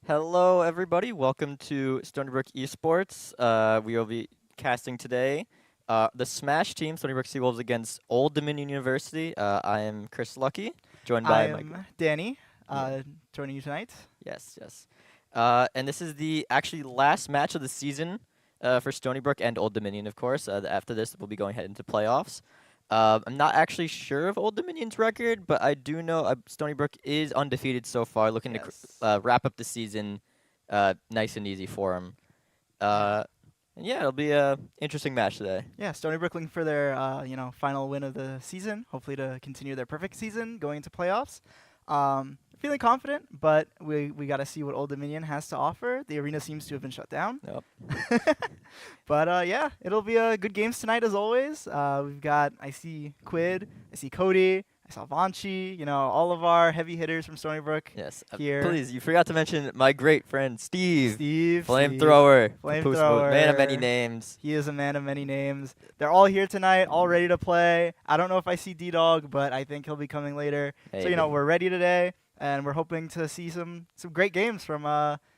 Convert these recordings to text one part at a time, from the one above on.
Hello, everybody. Welcome to Stony Brook Esports. We will be casting today the Smash team, Stony Brook Seawolves against Old Dominion University. I am Chris Lucky, joined I by my am Danny, yeah, joining you tonight. yes. And this is the actually last match of the season for Stony Brook and Old Dominion, of course. After this, we'll be going ahead into playoffs. I'm not actually sure of Old Dominion's record, but I do know Stony Brook is undefeated so far, looking to Yes. wrap up the season nice and easy for them. Yeah. And yeah, it'll be a interesting match today. Yeah, Stony Brook looking for their final win of the season, hopefully to continue their perfect season going into playoffs. Feeling confident, but we got to see what Old Dominion has to offer. The arena seems to have been shut down. Yep. But yeah, it'll be good games tonight as always. I see Quid, I see Cody, I saw Vanchi, all of our heavy hitters from Stony Brook Yes. here. Please, you forgot to mention my great friend Steve. Steve. Flamethrower. Flamethrower. Man of many names. He is a man of many names. They're all here tonight, all ready to play. I don't know if I see D-Dog, but I think he'll be coming later. So, Maybe. we're ready today, and we're hoping to see some great games from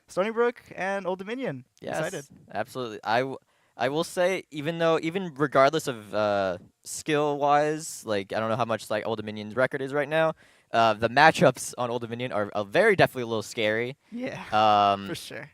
Stony Brook and Old Dominion. Yes, Excited. absolutely. I will say, even regardless of skill-wise, like I don't know how much like Old Dominion's record is right now. The matchups on Old Dominion are very definitely a little scary. Yeah, Um, for sure.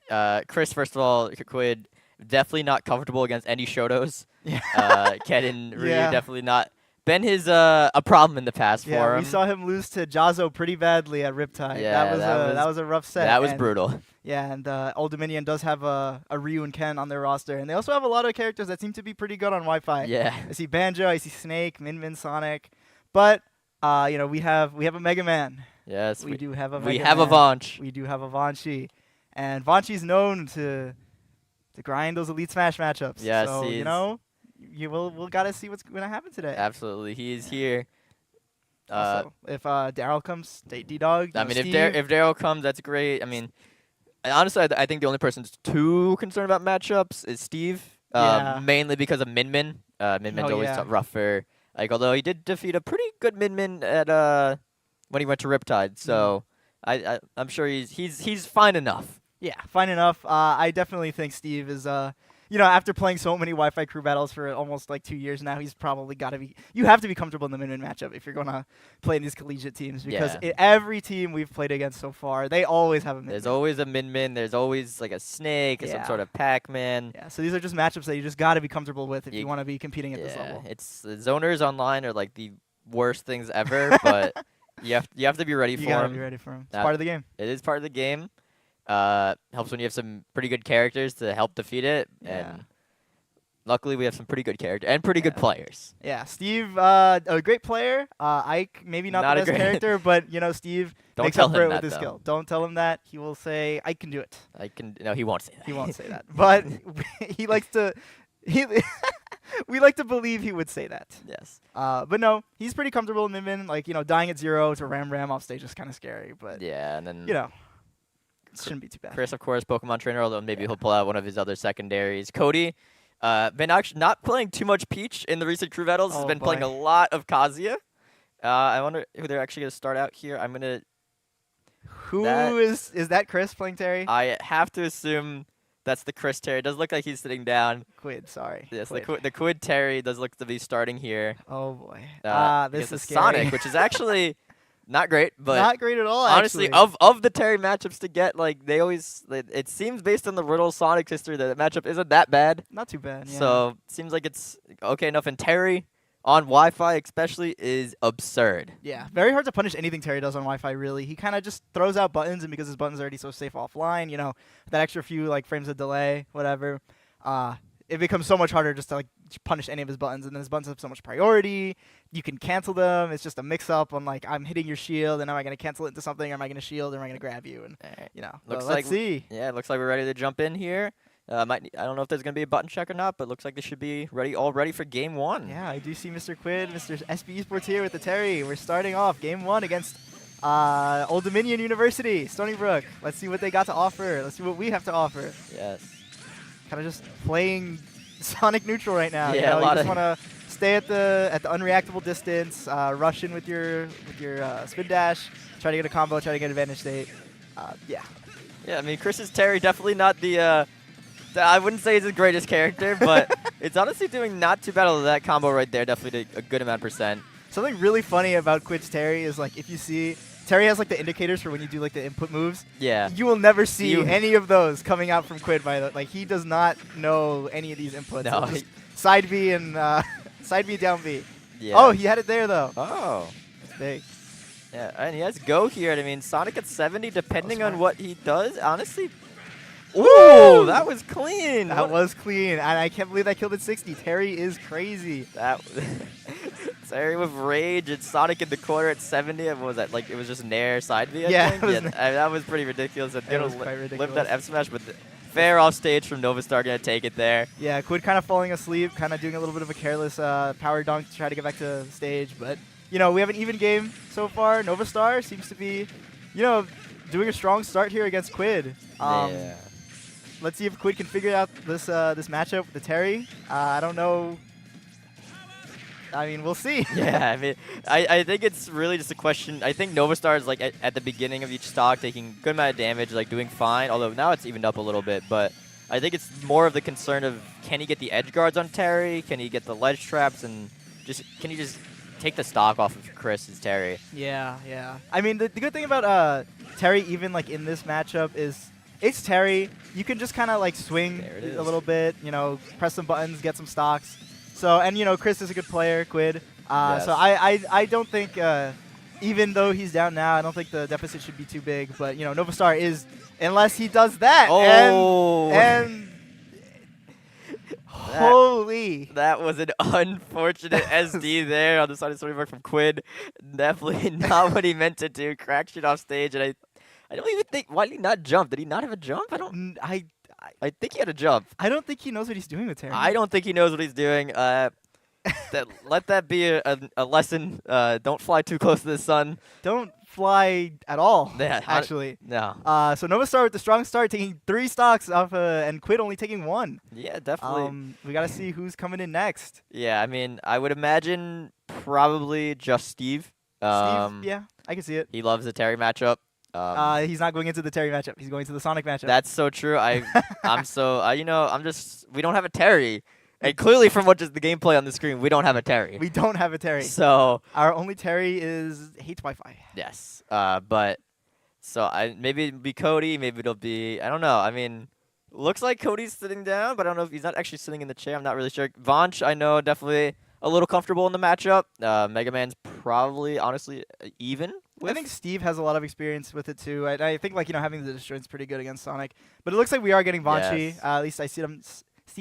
Chris, first of all, Quid, definitely not comfortable against any Shotos. Yeah. Ken and Ryu Yeah. definitely not been a problem in the past Yeah, for we him. saw him lose to Jazzo pretty badly at Riptide. Yeah, that was a rough set. That was and brutal. Yeah, and Old Dominion does have a Ryu and Ken on their roster, and they also have a lot of characters that seem to be pretty good on Wi-Fi. Yeah. I see Banjo, I see Snake, Min, Sonic, but we have a Mega Man. Yes. We do have a We Mega have a Man. Vanch. We do have a Vanchi, and Vanchi's known to grind those Elite Smash matchups. Yes, so he is. we'll gotta see what's gonna happen today. Absolutely, he is here. Also, if Daryl comes, D-Dog. I mean, Steve, if Daryl comes, that's great. I mean, honestly, I think the only person who's too concerned about matchups is Steve. Yeah. Mainly because of Min Min. Min Min's Oh, always yeah. rougher. Like, although he did defeat a pretty good Min Min at when he went to Riptide, so I'm sure he's fine enough. Yeah, fine enough. I definitely think Steve is, after playing so many Wi-Fi crew battles for almost like 2 years now, he's probably got to be. You have to be comfortable in the Min-Min matchup if you're going to play in these collegiate teams because Yeah. every team we've played against so far, they always have a Min-Min. There's always a Min Min. There's always like a Snake, or some Yeah. sort of Pac-Man. Yeah, so these are just matchups that you just got to be comfortable with if You- you want to be competing at this level. It's the zoners online are like the worst things ever, but you have to be ready You for got to them. be ready for them. It's That- part of the game. It is part of the game. Helps when you have some pretty good characters to help defeat it, Yeah. and luckily we have some pretty good characters and pretty good Yeah. players. Yeah, Steve, a great player. Ike, maybe not Not a the best great- character, but Steve Don't makes tell up for him it that, with his though. skill. Don't tell him that. He will say, "I can do it." No, he won't say that. He won't say that, but he likes to. We like to believe he would say that. Yes. But no, he's pretty comfortable in Min-Min. Like, dying at 0 to Ram off stage is kind of scary, but Yeah, and then it shouldn't be too bad. Chris, of course, Pokemon trainer, although maybe he'll pull out one of his other secondaries. Cody, been actually not playing too much Peach in the recent crew battles. Has Oh, been playing boy. a lot of Kazuya. I wonder who they're actually going to start out here. Who That- is that? Chris playing Terry? I have to assume that's the Chris Terry. It does look like he's sitting down. Quid, sorry. Yes, Quid. the Quid Terry does look to be starting here. Oh boy. against This is the scary. Sonic, which is actually not great, but not great at all. honestly, actually. of the Terry matchups to get, like it seems based on the Riddle Sonic history that the matchup isn't that bad. Not too bad. Yeah. So seems like it's okay enough. And Terry on Wi-Fi especially is absurd. Yeah, very hard to punish anything Terry does on Wi-Fi, really. He kind of just throws out buttons, and because his button's already so safe offline, that extra few, frames of delay, whatever, it becomes so much harder just to, punish any of his buttons, and then his buttons have so much priority. You can cancel them. It's just a mix-up on, I'm hitting your shield, and am I going to cancel it into something, or am I going to shield, or am I going to grab you? And, Alright. looks like let's see. Yeah, it looks like we're ready to jump in here. I don't know if there's gonna be a button check or not, but looks like they should be all ready for game one. Yeah, I do see Mr. Quid, Mr. SB Esports here with the Terry. We're starting off game 1 against Old Dominion University, Stony Brook. Let's see what they got to offer. Let's see what we have to offer. Yes. Kind of just playing Sonic neutral right now. Yeah, a you lot just of- want to stay at the unreactable distance, rush in with your spin dash, try to get a combo, try to get advantage state. Yeah. Yeah, I mean, Chris's Terry definitely not the. I wouldn't say he's the greatest character, but it's honestly doing not too bad. Although that combo right there definitely did a good amount of percent. Something really funny about Quid's Terry is like if you see Terry has like the indicators for when you do like the input moves. Yeah. You will never see You- any of those coming out from Quid by the like he does not know any of these inputs. No, It's just side B and side B down B. Yeah. Oh, he had it there though. Oh. It's big. Yeah, and he has go here. I mean, Sonic at 70, depending on smart. what he does, honestly. Ooh, that was clean. That was clean, and I can't believe that killed at 60. Terry is crazy. That Terry with rage and Sonic in the corner at 70. What was that? Like it was just Nair side B. I Yeah, think? it was that was pretty ridiculous. It was quite Live ridiculous. that F smash, but fair off stage from Novastar gonna take it there. Yeah, Quid kind of falling asleep, kind of doing a little bit of a careless power dunk to try to get back to the stage. But, you know, we have an even game so far. Novastar seems to be, you know, doing a strong start here against Quid. Yeah. Let's see if Quid can figure out this this matchup with the Terry. I don't know. I mean, we'll see. Yeah, I mean, I think it's really just a question. I think Novastar is like at the beginning of each stock taking good amount of damage, like doing fine. Although now it's evened up a little bit, but I think it's more of the concern of can he get the edge guards on Terry? Can he get the ledge traps and can he just take the stock off of Chris's Terry? Yeah, yeah. I mean, the good thing about Terry, even like in this matchup, is it's Terry. You can just kind of like swing There it a is. little bit, you know, press some buttons, get some stocks. So, and you know, Chris is a good player, Quid. Yes. So I don't think, even though he's down now, I don't think the deficit should be too big. But you know, Novastar is, unless he does that. Oh. And holy. That was an unfortunate SD there on the side of Stony Brook from Quid. Definitely not what he meant to do. Crack shit off stage, and I don't even think. Why did he not jump? Did he not have a jump? I think he had a jump. I don't think he knows what he's doing with Terry. I don't think he knows what he's doing. Let that be a lesson. Don't fly too close to the sun. Don't fly at all, Yeah, actually. No. So Novastar with the strong start, taking 3 stocks off, and Quid only taking 1. Yeah, definitely. We gotta see who's coming in next. Yeah, I mean, I would imagine probably just Steve. Steve, yeah, I can see it. He loves the Terry matchup. He's not going into the Terry matchup. He's going to the Sonic matchup. That's so true. I'm so you know, we don't have a Terry, and clearly from what just the gameplay on the screen, we don't have a Terry. we don't have a Terry. So Our only Terry hates Wi-Fi. yes, but so maybe it'll be Cody, maybe it'll be I don't know. I mean, looks like Cody's sitting down, but I don't know if he's not actually sitting in the chair. I'm not really sure. Vanch, I know, definitely a little comfortable in the matchup. Mega Man's probably honestly even. I think Steve has a lot of experience with it too. I think like you know having the destroy's pretty good against Sonic, but it looks like we are getting Vanchi. Yes. At least I see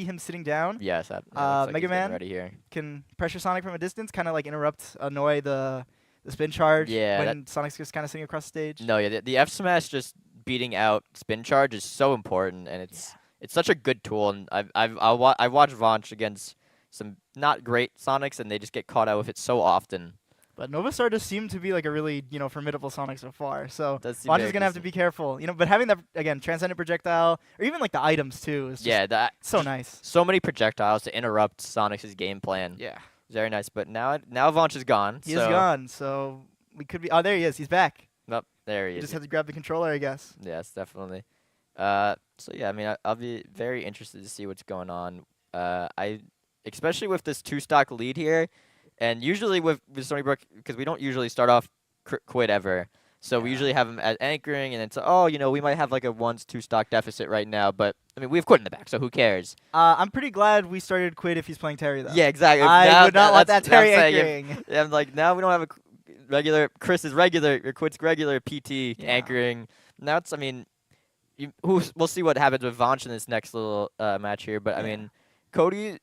him sitting down. Yes, that looks like Mega he's getting Man? ready here. Can pressure Sonic from a distance, kind of like annoy the spin charge Yeah, when Sonic's just kind of sitting across the stage. No, yeah, the F smash just beating out spin charge is so important, and it's such a good tool. And I watched Vanch against some not great Sonics, and they just get caught out with it so often. But Novastar does seem to be like a really formidable Sonic so far. So Does seem Vanch very is gonna have to decent. be careful, But having that again, transcendent projectile, or even like the items too, is just Yeah, that so nice. so many projectiles to interrupt Sonic's game plan. Yeah, Very nice. But now Vanch is gone. he so is gone. So we could be. Oh, there he is. He's back. Nope, there he You is. just have to grab the controller, I guess. Yes, definitely. So yeah, I mean, I'll be very interested to see what's going on. Especially with this 2-stock lead here, and usually with Stony Brook, because we don't usually start off Quid ever. So we Yeah. usually have him at anchoring, and it's we might have like a 1-2 stock deficit right now, but I mean we have Quid in the back, so who cares? I'm pretty glad we started Quid if he's playing Terry though. Yeah, exactly. I would not want that that's what I'm Terry saying. anchoring. Yeah, I'm like now we don't have a Chris's regular or Quid's regular PT Yeah. anchoring. Now it's we'll see what happens with Vanch in this next little match here, but I Yeah. mean Cody.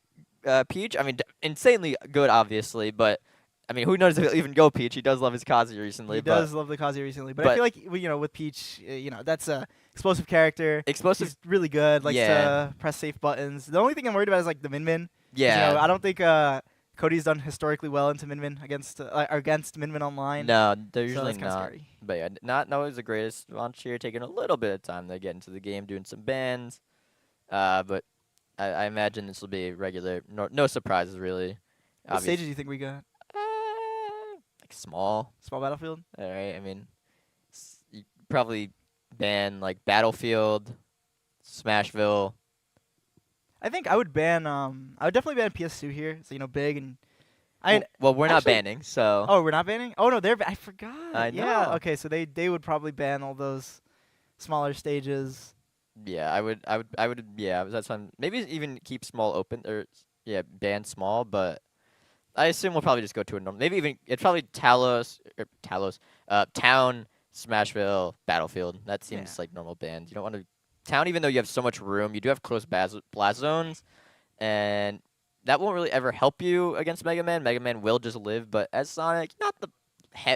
Peach, I mean, insanely good, obviously, but I mean, who knows if he'll even go Peach? He does love his Kazi recently. He does love the Kazi recently, but I but- feel like with Peach, that's a explosive character. Explosive, He's really good. Likes Yeah. to press safe buttons. The only thing I'm worried about is like the Min Min. 'Cause, yeah. I don't think Cody's done historically well into Min Min against Min Min online. No, they're so usually that's kinda not. scary. But yeah, not always the greatest launch here, taking a little bit of time to get into the game, doing some bans. But I imagine this will be regular. No surprises really. What stages do you think we got? Like small. Small battlefield. All right. I mean, probably ban like Battlefield, Smashville. I think I would ban. I would definitely ban PS2 here. So big and. I Well, we're not actually- banning, so. Oh, we're not banning. Oh no, I forgot. I Yeah. know. Okay, so they would probably ban all those smaller stages. Yeah, I would. Yeah, that's fine. Maybe even keep small open or yeah, ban small, but I assume we'll probably just go to a normal. Maybe even it's probably Town, Smashville, Battlefield. That seems Yeah. like normal bans. You don't want to Town, even though you have so much room. You do have close blast zones, and that won't really ever help you against Mega Man. Mega Man will just live, but as Sonic,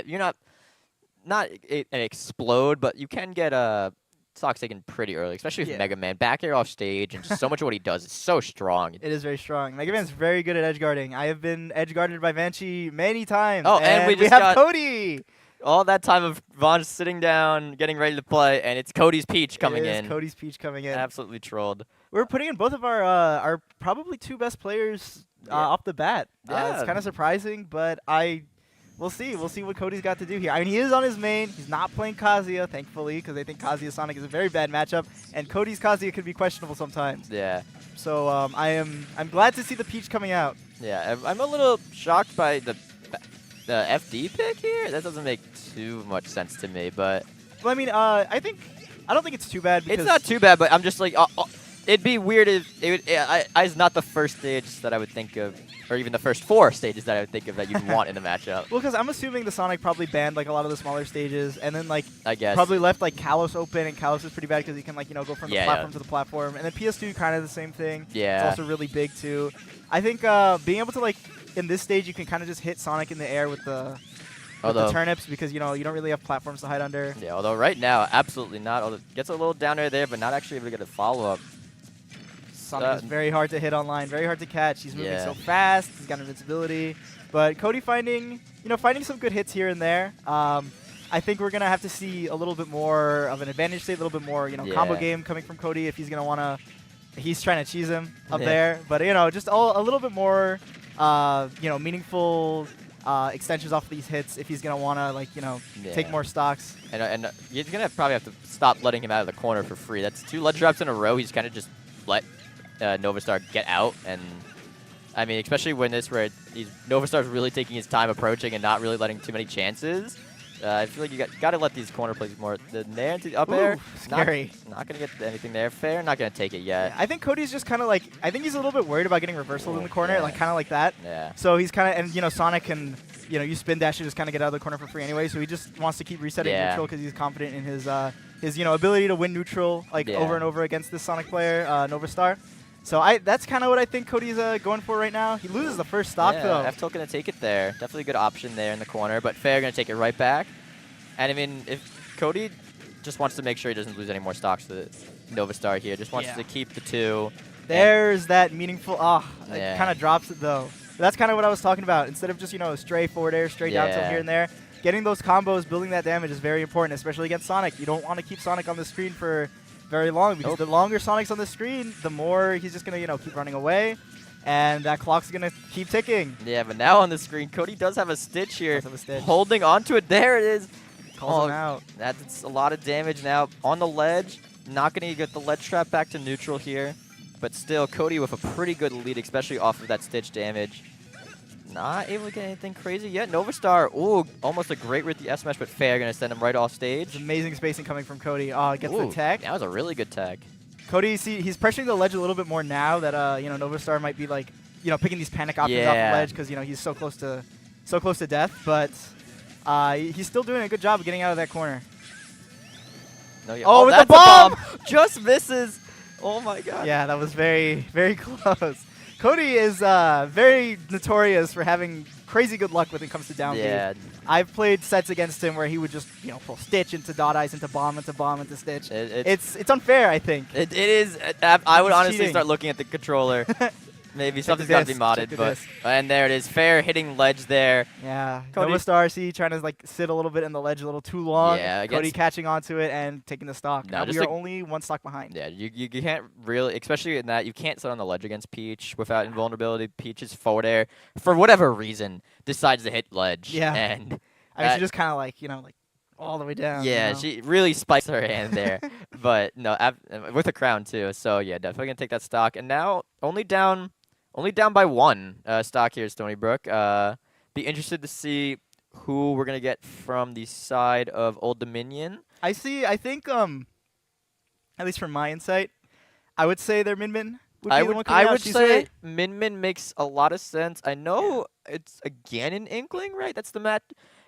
you're not an explode, but you can get stocks taken pretty early, especially with Yeah. Mega Man. Back air off stage, and just so much of what he does is so strong. It is very strong. Mega Man's very good at edge guarding. I have been edge guarded by Vanchi many times. Oh, and we we just have got- Cody. All that time of Vaughn sitting down, getting ready to play, and it's Cody's Peach coming It is in. Cody's Peach coming in. Absolutely trolled. We're putting in both of our probably two best players Yeah. off the bat. It's Yeah. kind of surprising, but we'll see. We'll see what Cody's got to do here. I mean, he is on his main. He's not playing Kazuya, thankfully, because I think Kazuya Sonic is a very bad matchup, and Cody's Kazuya could be questionable sometimes. Yeah. So I'm glad to see the Peach coming out. Yeah, I'm a little shocked by the FD pick here. That doesn't make too much sense to me, but Well, I mean, I don't think it's too bad because it's not too bad. But I'm just like, it'd be weird if it's not the first stage that I would think of, or even the first 4 stages that I would think of that you'd want in the matchup. Well, because I'm assuming the Sonic probably banned like a lot of the smaller stages, and then like I guess. probably left like Kalos open, and Kalos is pretty bad because he can like go from the Yeah, platform yeah. to the platform, and then PS2 kind of the same thing. Yeah. It's also really big too. I think being able to like in this stage you can kind of just hit Sonic in the air with the turnips because you don't really have platforms to hide under. Yeah, although right now, absolutely not. Although gets a little down air there, but not actually able to get a follow-up. Sonic is very hard to hit online, very hard to catch. He's moving Yeah. so fast. He's got invincibility. But Cody finding some good hits here and there. I think we're gonna have to see a little bit more of an advantage state, a little bit more combo Yeah. game coming from Cody if he's gonna wanna. He's trying to cheese him up Yeah. there, but just a little bit more meaningful extensions off these hits if he's gonna wanna take Yeah. more stocks. And he's gonna probably have to stop letting him out of the corner for free. That's 2 ledge drops in a row. He's kind of just let Novastar get out, and I mean, especially when Novastar's really taking his time approaching and not really letting too many chances. I feel like you got to let these corner plays more. The nair to up air, Scary. Not gonna get anything there. Fair, not gonna take it yet. I think Cody's just kind of like I think he's a little bit worried about getting reversal in the corner, Yeah. like kind of like that. Yeah. So he's kind of and Sonic can use spin dash to just kind of get out of the corner for free anyway. So he just wants to keep resetting Yeah. neutral because he's confident in his ability to win neutral Yeah. over and over against this Sonic player, Novastar. So that's kind of what I think Cody's going for right now. He loses the first stock Yeah, though. F-Tilt gonna take it there. Definitely a good option there in the corner, but Fair gonna take it right back. And I mean, if Cody just wants to make sure he doesn't lose any more stocks to Novastar here, just wants Yeah. to keep the 2. There's that meaningful. It Yeah. kind of drops it though. That's kind of what I was talking about. Instead of just stray forward air, straight down tilt Yeah. here and there, getting those combos, building that damage is very important, especially against Sonic. You don't want to keep Sonic on the screen for very long because the longer Sonic's on the screen, the more he's just gonna keep running away, and that clock's gonna keep ticking. Yeah, but now on the screen, Cody does have a Stitch here. Does have a Stitch. Holding onto it. There it is. Calls him out. That's a lot of damage now on the ledge. Not going to get the ledge trap back to neutral here. But still, Cody with a pretty good lead, especially off of that Stitch damage. Not able to get anything crazy yet. Novastar, ooh, almost a great with the S-Smash, but Fair going to send him right off stage. It's amazing spacing coming from Cody. Gets Ooh, the tech. That was a really good tag. Cody, he's pressuring the ledge a little bit more now that Novastar might be like picking these panic options off the Yeah. ledge because he's so close to death, but he's still doing a good job of getting out of that corner. No, yeah. Oh, with the that's a bomb! Just misses. Oh my god. Yeah, that was very, very close. Cody is very notorious for having crazy good luck when it comes to down B. Yeah. I've played sets against him where he would just pull Stitch into dot eyes into bomb into Stitch. It's unfair, I think. It is. I would It's honestly cheating. start looking at the controller. Maybe Check something's the got to be disc, modded, check the but disc. and there it is. Fair hitting ledge there. Yeah, Cody- Novastar, see, trying to like sit a little bit in the ledge a little too long. Yeah, Cody against- catching onto it and taking the stock. No, Now just we are like- only 1 stock behind. Yeah, you can't really, especially in that, you can't sit on the ledge against Peach without invulnerability. Peach's forward air, for whatever reason, decides to hit ledge. Yeah. And I mean, she just kind of like all the way down. Yeah, You know? she really spikes her hand there. But no, with a crown too. So yeah, definitely gonna take that stock. And now only down by one stock here at Stony Brook. Be interested to see who we're gonna get from the side of Old Dominion. I see. I think at least from my insight, I would say their Min would be the one coming I out. would She's say right. Min Min makes a lot of sense. I know it's a Ganon Inkling, right? That's the match.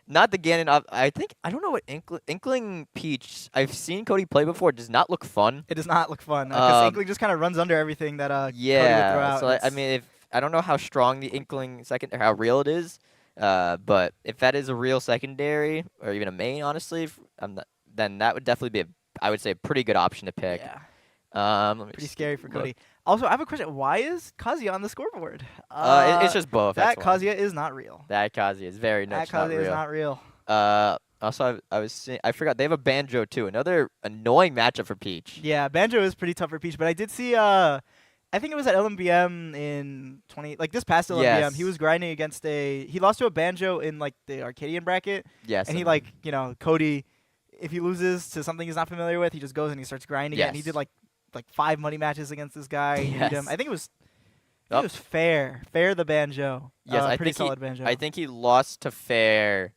Not the Ganon. I don't know what Inkling Peach. I've seen Cody play before. It does not look fun. It does not look fun because Um, Inkling just kind of runs under everything that Cody would throw Yeah. out. So and I it's- mean, if I don't know how strong the Inkling second or how real it is, but if that is a real secondary or even a main, honestly, then that would definitely be I would say a pretty good option to pick. yeah, Let me pretty just scary for look. Cody. Also, I have a question. Why is Kazuya on the scoreboard? It's just both. that That's why. Kazuya is not real. That Kazuya is very That much not Kazuya is real. not real. Also I was seeing. I forgot they have a banjo too. Another annoying matchup for Peach. Yeah, Banjo is pretty tough for Peach, but I did see I think it was at LMBM in this past LMBM, Yes. he was grinding against he lost to a Banjo in like the Arcadian bracket, Yes. and he Cody, if he loses to something he's not familiar with, he just goes and he starts grinding it, and he Yes. did like 5 money matches against this guy. He beat him. Yes. I think it was Yup. fair the Banjo. Yes, I pretty think solid Banjo. I think he lost to Fair,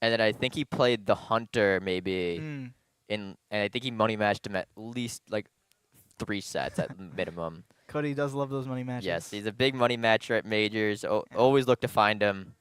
and then I think he played the Hunter maybe Mm. and I think he money matched him at least like 3 sets at minimum. Cody does love those money matches. Yes, he's a big money matcher at majors. Always look to find him.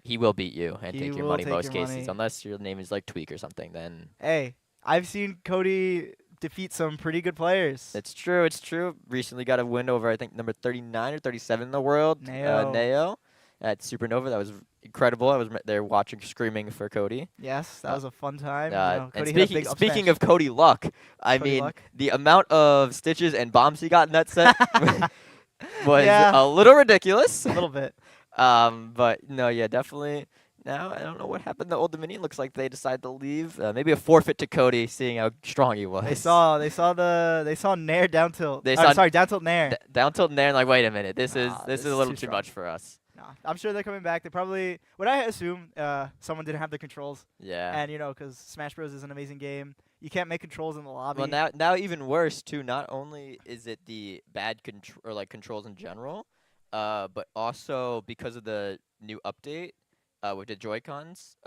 He will beat you and He take your will money take most your cases, money. unless your name is like Tweak or something. Then Hey, I've seen Cody defeat some pretty good players. it's true. It's true. Recently got a win over I think number 39 or 37 in the world, Neo. Neo, at Supernova. That was incredible. I was there watching, screaming for Cody. Yes, that was a fun time. And Cody hit a big speaking up of Cody Luck, I Cody mean Luck. the amount of stitches and bombs he got in that set was Yeah. a little ridiculous. a little bit. But no, yeah, definitely. Now I don't know what happened to Old Dominion. Looks like they decided to leave. Maybe a forfeit to Cody, seeing how strong he was. They saw Nair down tilt. They saw- down tilt Nair. Down tilt there and like, wait a minute, this Nah, is this a is little too too strong. much for us. Nah, I'm sure they're coming back. They probably would I assume someone didn't have the controls, Yeah. and because Smash Bros is an amazing game, you can't make controls in the lobby. Well, now even worse too. Not only is it the bad controls in general, but also because of the new update with the Joy-Cons,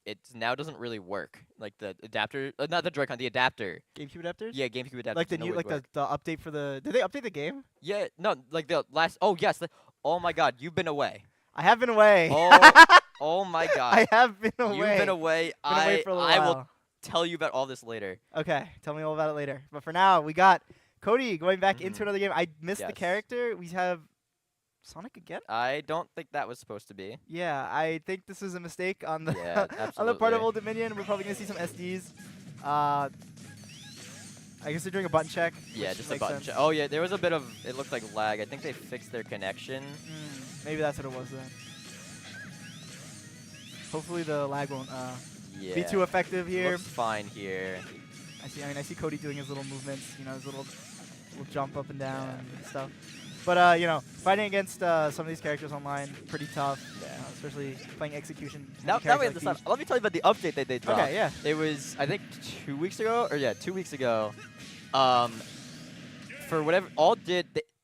it now doesn't really work. Like the adapter, not the Joy-Con, the adapter. GameCube adapters. Yeah, GameCube adapter. Like the doesn't new always work. the update for the. Did they update the game? Yeah, no, like the last. Oh yes. Oh my God, you've been away. I have been away. Oh my God. I have been away. You've been away. Been away for a little I while. will tell you about all this later. Okay, tell me all about it later. But for now, we got Cody going back into Mhm. another game. I missed the Yes. character. We have Sonic again. I don't think that was supposed to be. Yeah, I think this is a mistake on the Yeah, on the part of absolutely. Old Dominion. We're probably gonna see some SDs. I guess they're doing a button check. Yeah, which just a makes button sense. check. Oh yeah, there was a bit of. It looked like lag. I think they fixed their connection. Maybe that's what it was then. Hopefully the lag won't Yeah. be too effective here. Looks fine here. I see Cody doing his little movements, his little jump up and down and stuff. But fighting against some of these characters online, pretty tough. Yeah. Especially playing execution. Now characters wait, like this time, Peach. let me tell you about the update that they dropped. Okay, yeah. It was I think 2 weeks ago, or yeah, 2 weeks ago. For whatever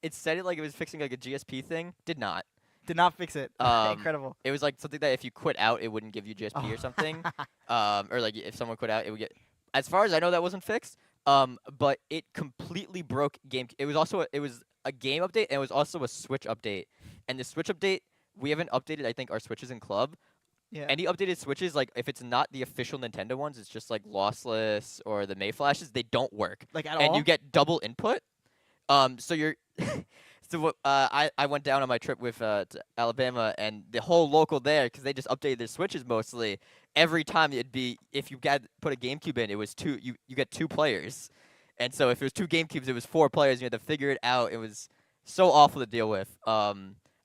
it said it like it was fixing like a GSP thing. Did not. Did not fix it. Incredible. It was like something that if you quit out, it wouldn't give you GSP Oh. or something. Or like if someone quit out, it would get. As far as I know, that wasn't fixed. But it completely broke game. It was a game update and it was also a Switch update. And the Switch update, we haven't updated. I think our Switches in club. Yeah. Any updated Switches, like if it's not the official Nintendo ones, it's just like lossless or the May flashes. They don't work, Like at and all? you get double input. So you're. So what, I went down on my trip with to Alabama, and the whole local there, because they just updated their Switches mostly. Every time it'd be, if you put a GameCube in, it was two. You get 2 players, and so if it was 2 GameCubes, it was 4 players. You had to figure it out. It was so awful to deal with.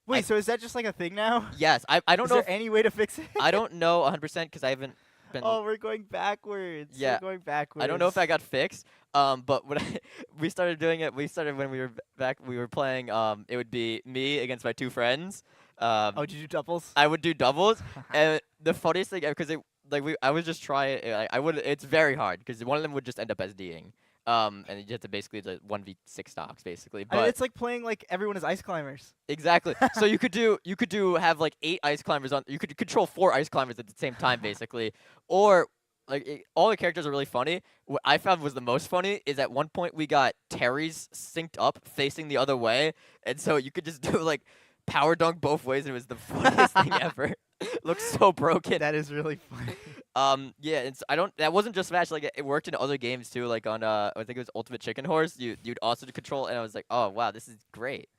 Wait, so is that just like a thing now? Yes, I don't Is know. there any way to fix it? I don't know 100% because I haven't been. Oh, we're going backwards. Yeah. We're going backwards. I don't know if that got fixed. But when we started doing it, we started when we were back. We were playing. It would be me against my 2 friends. Oh, did you do doubles? I would do doubles, and the funniest thing because I would just try it. I would. It's very hard because one of them would just end up as D'ing. And you have to basically the 1v6 stocks basically. I mean, But it's like playing like everyone is ice climbers. exactly. So you could do have like 8 ice climbers on. You could control 4 ice climbers at the same time basically, or like all the characters are really funny. What I found was the most funny is at one point we got Terry's synced up facing the other way, and so you could just do like power dunk both ways, and it was the funniest thing ever. Looks so broken. That is really funny. Yeah, I don't. That wasn't just Smash. Like it worked in other games too. Like on I think it was Ultimate Chicken Horse. You'd also control, and I was like, oh wow, this is great.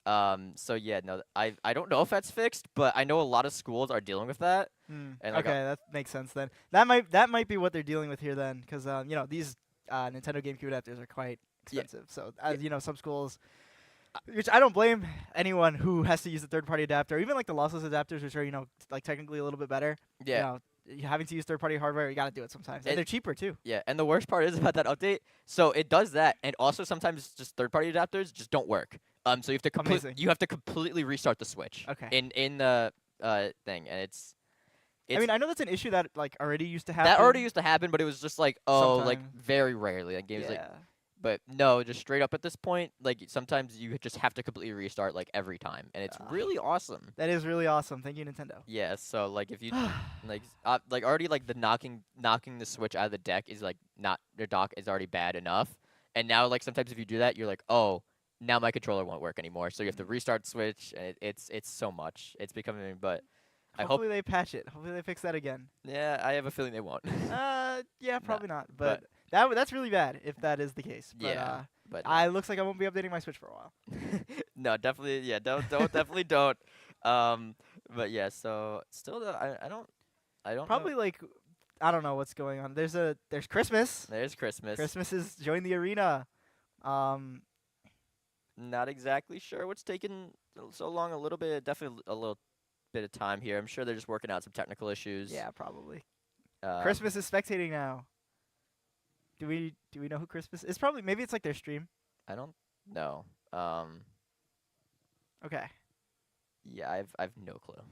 So yeah, no, I don't know if that's fixed, but I know a lot of schools are dealing with that. And like, Okay, that makes sense then. That might be what they're dealing with here then, because you know, these Nintendo GameCube adapters are quite expensive. So you know, some schools, which I don't blame anyone who has to use the third-party adapter, even like the lossless adapters, which are, you know, like technically a little bit better. Yeah. You know, having to use third-party hardware, you got to do it sometimes, and they're cheaper too. Yeah, and the worst part is about that update. So it does that, and also sometimes just third-party adapters just don't work. So you have to completely restart the Switch. Okay. In the thing, and it's I mean, I know that's an issue that like already used to happen. that already used to happen, but it was just like like Sometime. very rarely. Like games Yeah. like, but no, just straight up at this point, like sometimes you just have to completely restart like every time, and it's really awesome. That is really awesome. Thank you, Nintendo. Yeah, so like if you like already like the knocking the Switch out of the deck is like not their dock is already bad enough, and now like sometimes if you do that, you're like, oh, now my controller won't work anymore, so you have to restart Switch, and it's so much. It's becoming, but I hope Hopefully they patch it. Hopefully they fix that again. yeah, I have a feeling they won't. Yeah, probably not. but- But that's really bad if that is the case. But, Yeah, but I looks like I won't be updating my Switch for a while. no, definitely, yeah, don't definitely don't. But yeah, so still though, I don't Probably know. like I don't know what's going on. There's Christmas. There's Christmas. Christmas is join the arena. Not exactly sure what's taking so long. A little bit, definitely a little bit of time here. I'm sure they're just working out some technical issues. Yeah, probably. Um, Christmas is spectating now. Do we know who Christmas is? Probably maybe it's like their stream. I don't know. Okay. Yeah, I've no clue.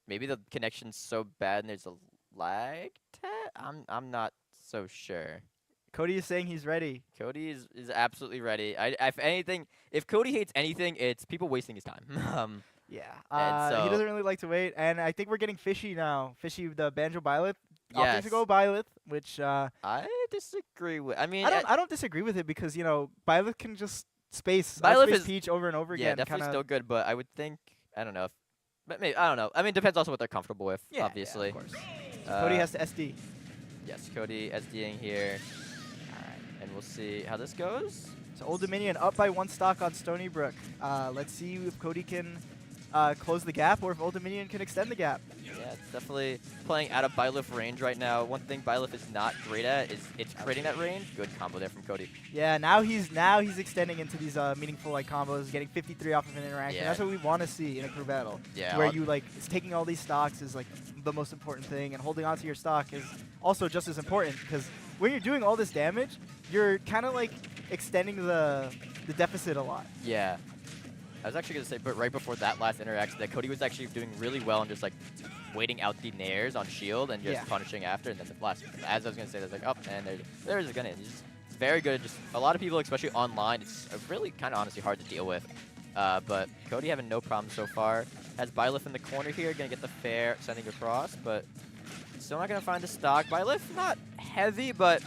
Maybe the connection's so bad and there's a lag. I'm not so sure. Cody is saying he's ready. Cody is absolutely ready. If anything, if Cody hates anything, it's people wasting his time. Yeah. And He so- doesn't really like to wait, and I think we're getting Fishy now. Fishy, the Banjo Byleth. Opting Yes. to go Byleth, which I disagree with. I mean, I don't disagree with it because, you know, Byleth can just space Byleth space is- Peach over and over yeah, again. definitely kinda, still good, but I would think I don't know. But maybe I don't know. I mean, it depends also what they're comfortable with. Yeah, obviously. Yeah, of course. Cody Uh, has to SD. Yes, Cody SDing here. And we'll see how this goes. So Old Dominion up by 1 stock on Stony Brook. Let's see if Cody can close the gap or if Old Dominion can extend the gap. Yeah, it's definitely playing out of Byleth range right now. One thing Byleth is not great at is it's creating that range. Good combo there from Cody. Yeah, now he's extending into these meaningful like combos, getting 53 off of an interaction. Yeah. That's what we want to see in a crew battle. Yeah, Where I'll- you like taking all these stocks is like the most important thing, and holding onto your stock is also just as important because when you're doing all this damage, you're kind of like extending the deficit a lot. Yeah. I was actually going to say, but right before that last interaction, that Cody was actually doing really well and just like waiting out the nairs on shield and just Yeah. punishing after. And then the last, as I was going to say, there's like, oh, and there's a gun in. He's just very good. Just a lot of people, especially online, it's really kind of honestly hard to deal with. But Cody having no problem so far. Has Byleth in the corner here, going to get the fair, sending across, but still not going to find the stock. Byleth, not heavy, but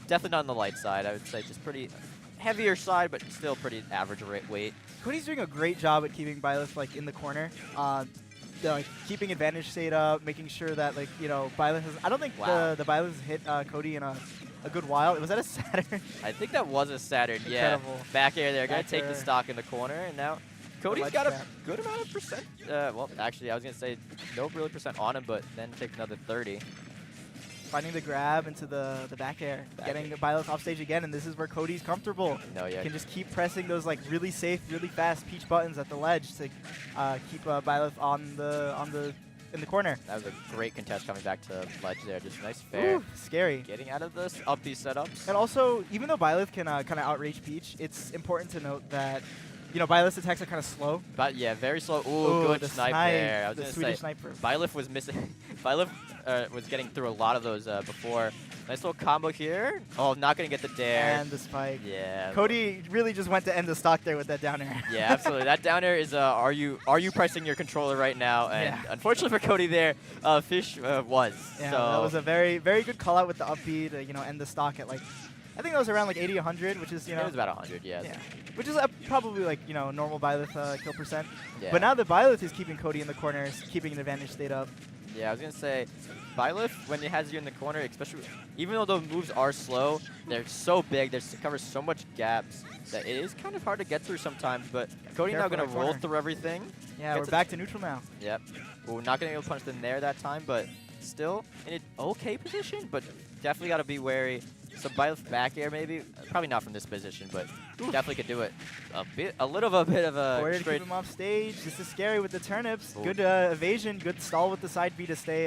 definitely not on the light side. I would say just pretty heavier side, but still pretty average weight. Cody's doing a great job at keeping Byleth like in the corner. Like keeping advantage state up, making sure that like, you know, Byleth has. I don't think Wow. the Byleth has hit Cody in a good while. Was that a Saturn? I think that was a Saturn, yeah. Incredible. Back air there, gonna Back take the air. stock in the corner, and now Cody's ledge got a trap. good amount of percent. Well, actually, I was gonna say no really percent on him, but then take another 30. Finding the grab into the back air, getting air. Byleth off stage again, and this is where Cody's comfortable. No, yeah. Can just keep pressing those like really safe, really fast Peach buttons at the ledge to keep Byleth in the corner. That was a great contest coming back to ledge there. Just nice fair. Ooh, scary. Getting out of this up these setups. And also, even though Byleth can kind of outrage Peach, it's important to note that You know, Byleth's attacks are kind of slow. But yeah, very slow. Ooh, Good the snipe there. I was the gonna Swedish say, sniper. Byleth was missing. Byleth was getting through a lot of those before. Nice little combo here. Oh, not gonna get the dare. And the spike. Yeah. Cody really just went to end the stock there with that down air. Yeah, absolutely. That down air is are you pressing your controller right now? And unfortunately for Cody there, Fish was. Yeah, so that was a very good call out with the up B to end the stock at like, I think that was around like 80, 100, which is it was about 100, yeah. Which is probably like normal Byleth kill percent. Yeah. But now that Byleth is keeping Cody in the corners, keeping an advantage state up. Yeah, I was gonna say, Byleth, when it has you in the corner, especially even though those moves are slow, they're so big, they cover so much gaps that it is kind of hard to get through sometimes. But Cody now gonna roll through everything. Yeah, we're back to neutral now. Yep. We're not gonna be able to punish them there that time, but still in an okay position. But definitely gotta be wary. So Byleth back air maybe, probably not from this position, but definitely could do it. A little bit of a Forward to keep him off stage. This is scary with the turnips. Good evasion, good stall with the side B to stay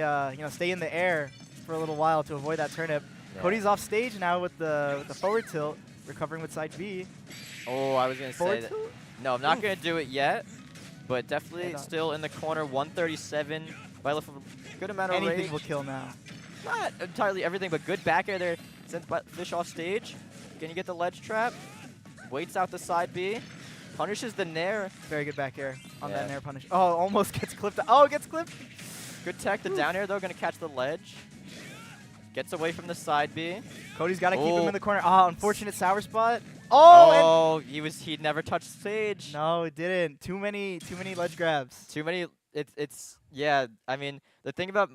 stay in the air for a little while to avoid that turnip. Yeah. Cody's off stage now with the forward tilt, recovering with side B. Oh, I was gonna say that. No, I'm not gonna do it yet, but definitely still in the corner. 137. Byleth with a good amount of rage. Anything will kill now. Not entirely everything, but good back air there. Sends Fish off stage. Can you get the ledge trap? Waits out the side B. Punishes the nair. Very good back air on that nair punish. Oh, almost gets clipped. Oh, gets clipped. Good tech. The down air, though, going to catch the ledge. Gets away from the side B. Cody's got to keep him in the corner. Oh, unfortunate sour spot. Oh, he never touched stage. No, it didn't. Too many ledge grabs. Too many. Yeah, I mean, the thing about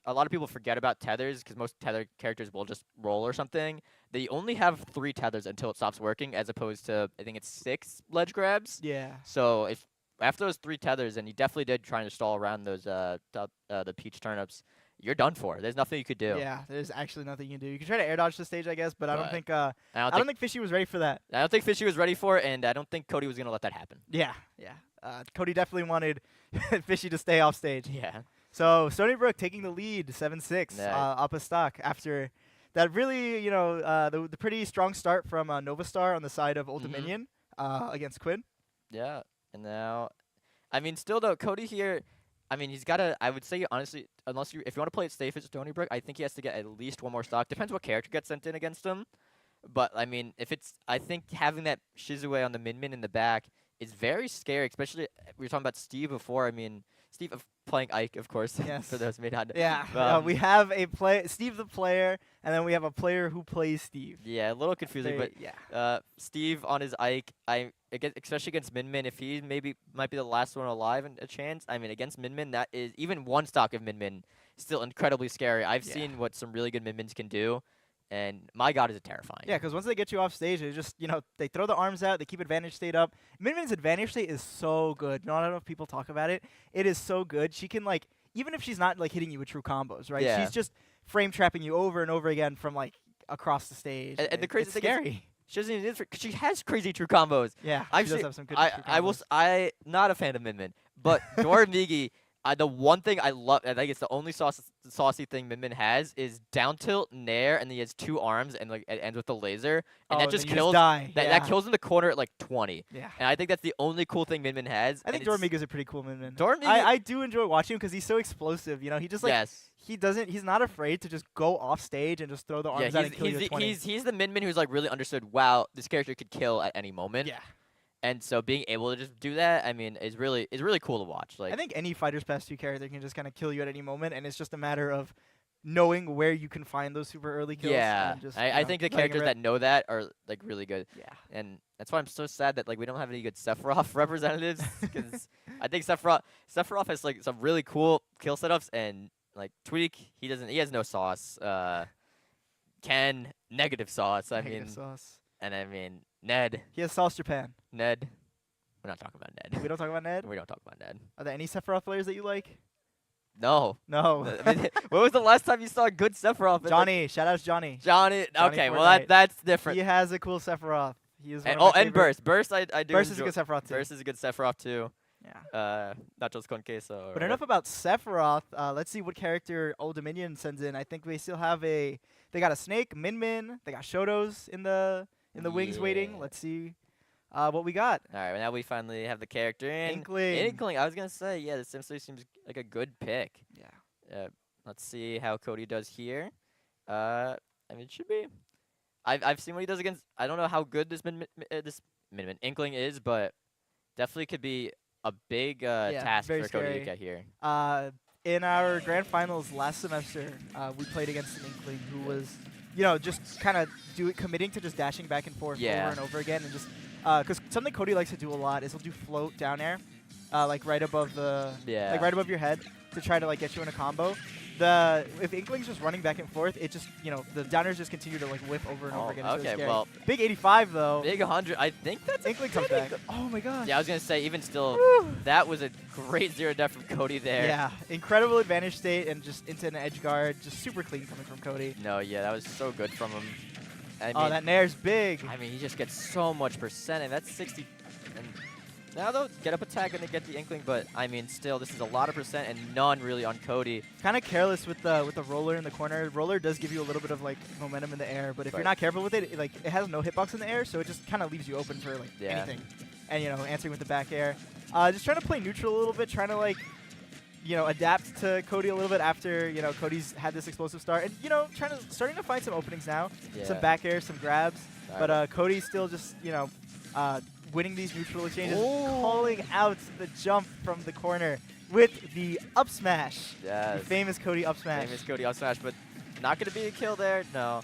a lot of people forget about tethers because most tether characters will just roll or something. They only have 3 tethers until it stops working, as opposed to, I think it's 6 ledge grabs. Yeah. So if after those 3 tethers, and you definitely did trying to stall around those the peach turnips, you're done for. There's nothing you could do. Yeah, there's actually nothing you can do. You can try to air dodge the stage, I guess, but I don't think I don't think Fishy was ready for that. I don't think Fishy was ready for it, and I don't think Cody was gonna let that happen. Yeah, yeah. Cody definitely wanted Fishy to stay off stage. Yeah. So Stony Brook taking the lead, 7-6, up a stock after that really, the pretty strong start from Novastar on the side of Old Dominion against Quinn. Yeah, and now, I mean, still though, Cody here, I mean, he's got to, I would say, honestly, if you want to play it safe as Stony Brook, I think he has to get at least 1 more stock. Depends what character gets sent in against him. But, I mean, I think having that Shizue on the Min in the back is very scary, especially, we were talking about Steve before. I mean, Steve playing Ike, of course. Yes. For those who may not know. Yeah. We have Steve the player, and then we have a player who plays Steve. Yeah, a little confusing, but Steve on his Ike, especially against Min, if he might be the last one alive and a chance. I mean, against Min, that is even 1 stock of Min still incredibly scary. I've seen what some really good Min can do. And my God, is it terrifying. Yeah, because once they get you off stage, they just, they throw the arms out, they keep advantage state up. Min's advantage state is so good. Not enough people talk about it. It is so good. She can, even if she's not, hitting you with true combos, right? Yeah. She's just frame trapping you over and over again from, across the stage. And the crazy thing scary. Is, she doesn't even she has crazy true combos. Yeah, she does have some good true combos. I'm not a fan of Min, but Doramigi, the one thing I love, I think it's the only saucy thing Min has, is down tilt, nair, and then he has 2 arms, and it ends with the laser, and that just kills. That kills in the corner at 20. Yeah. And I think that's the only cool thing Min has. I think Doramiga's a pretty cool Min. Doramiga, I do enjoy watching him because he's so explosive. He just he's not afraid to just go off stage and just throw the arms out and kill you at 20. He's the Min who's really understood. Wow, this character could kill at any moment. Yeah. And so being able to just do that, I mean, is really cool to watch. I think any Fighters Pass 2 character can just kind of kill you at any moment, and it's just a matter of knowing where you can find those super early kills. Yeah, and just, I think the characters that know that are really good. Yeah, and that's why I'm so sad that we don't have any good Sephiroth representatives, because I think Sephiroth has some really cool kill setups, and Tweak, he has no sauce. Ken, negative sauce. Negative sauce. And I mean, Ned. He has Sauce Japan. Ned. We're not talking about Ned. We don't talk about Ned? We don't talk about Ned. Are there any Sephiroth players that you like? No. No. When was the last time you saw a good Sephiroth? Johnny. Shout out to Johnny. Johnny. Okay, well, that's different. He has a cool Sephiroth. He is and Burst. Burst, I do Burst is a good Sephiroth, too. Burst is a good Sephiroth, too. Yeah. Nachos con queso. But enough about Sephiroth. Let's see what character Old Dominion sends in. I think they still have they got a Snake, Min. They got Shotos in the wings waiting. Let's see What we got? All right, now we finally have the character in. Inkling. Inkling. I was gonna say, yeah, the Simply seems like a good pick. Yeah. Let's see how Cody does here. I mean, it should be. I've seen what he does against. I don't know how good this Inkling is, but definitely could be a big Yeah, task very for Cody to scary. get here. In our grand finals last semester, we played against an Inkling who was, just kind of committing to just dashing back and forth Yeah. over and over again, and just because something Cody likes to do a lot is he'll do float down air, like right above like right above your head to try to like get you in a combo. If Inkling's just running back and forth, it just the downers just continue to like whiff over and over again. It's really Okay, scary. well, Big 85 though. big 100. I think that's a Inkling comes pretty back. Oh my gosh. Yeah, I was gonna say even still, Woo. that was a great 0-death from Cody there. Yeah, incredible advantage state and just into an edge guard, just super clean coming from Cody. No, yeah, that was so good from him. I Oh, mean, that nair's big. I mean, he just gets so much percent, and that's 60. And now though, get up attack and they get the Inkling, but I mean, still, this is a lot of percent and none really on Cody. Kind of careless with the roller in the corner. Roller does give you a little bit of like momentum in the air, but if you're Right. not careful with it, it has no hitbox in the air, so it just kind of leaves you open for like Yeah. anything. And answering with the back air. Just trying to play neutral a little bit, trying to like adapt to Cody a little bit after Cody's had this explosive start, and starting to find some openings now, some Yeah. back air, some grabs. Alright. But Cody's still just winning these neutral exchanges, Ooh. calling out the jump from the corner with the up smash. Yes. The famous Cody up smash. Famous Cody up smash, but not going to be a kill there. No.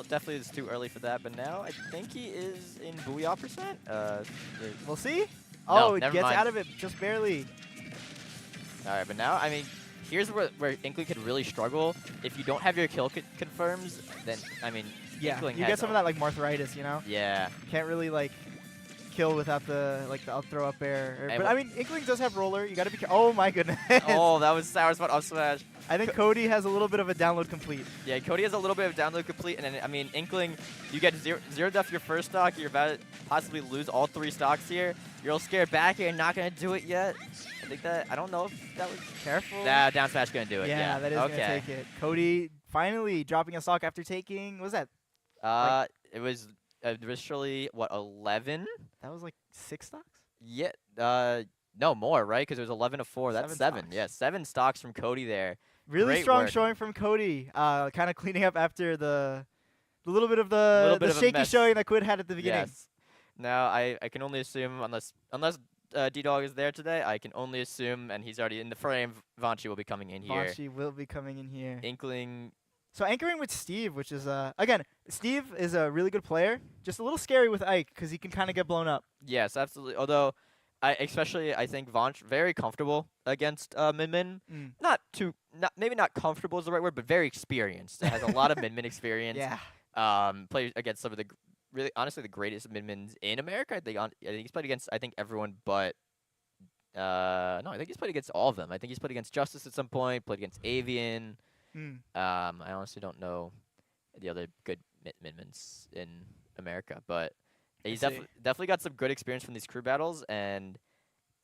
Definitely it's too early for that, but now I think he is in Booyah percent. We'll see. No, Oh, it never gets mind. out of it just barely. All right, but now, I mean, here's where Inkling could really struggle. If you don't have your kill confirms, then, I mean, Yeah, Inkling you has get some of that like arthritis, Yeah. Can't really like kill without the up throw up air. Hey, But well- I mean, Inkling does have roller. You got to be careful. Oh my goodness. Oh, that was Sour Spot up smash. I think Cody has a little bit of a download complete. Yeah, Cody has a little bit of download complete, and then, I mean, Inkling, you get zero death your first stock, you're about to possibly lose all 3 stocks here. You're all scared back here, not going to do it yet. I don't know if that was... Careful. Nah, down smash going to do it, Yeah, that is okay. gonna take it. Cody finally dropping a stock after taking. What was that? It was initially, what, 11? That was like 6 stocks. Yeah, no, more, right? Because it was 11 to 4. That's 7. Stocks. Yeah, 7 stocks from Cody there. Really Great strong work. showing from Cody. Kind of cleaning up after the little bit of the bit of a shaky mess. showing that Quid had at the beginning. Yes. Now, I can only assume, unless D-Dog is there today, I can only assume, and he's already in the frame, Vanchi will be coming in here. Vanchi will be coming in here. Inkling, So anchoring with Steve, which is again, Steve is a really good player. Just a little scary with Ike because he can kind of get blown up. yes, absolutely. Although, I think Vanch very comfortable against Min Min. Maybe not comfortable is the right word, but very experienced. Has a lot of Min Min experience. Yeah. Played against some of the really honestly the greatest Min Mins in America. I think he's played against everyone but no, I think he's played against all of them. I think he's played against Justice at some point. Played against Avian. I honestly don't know the other good Min Mins in America, but he's definitely got some good experience from these crew battles, and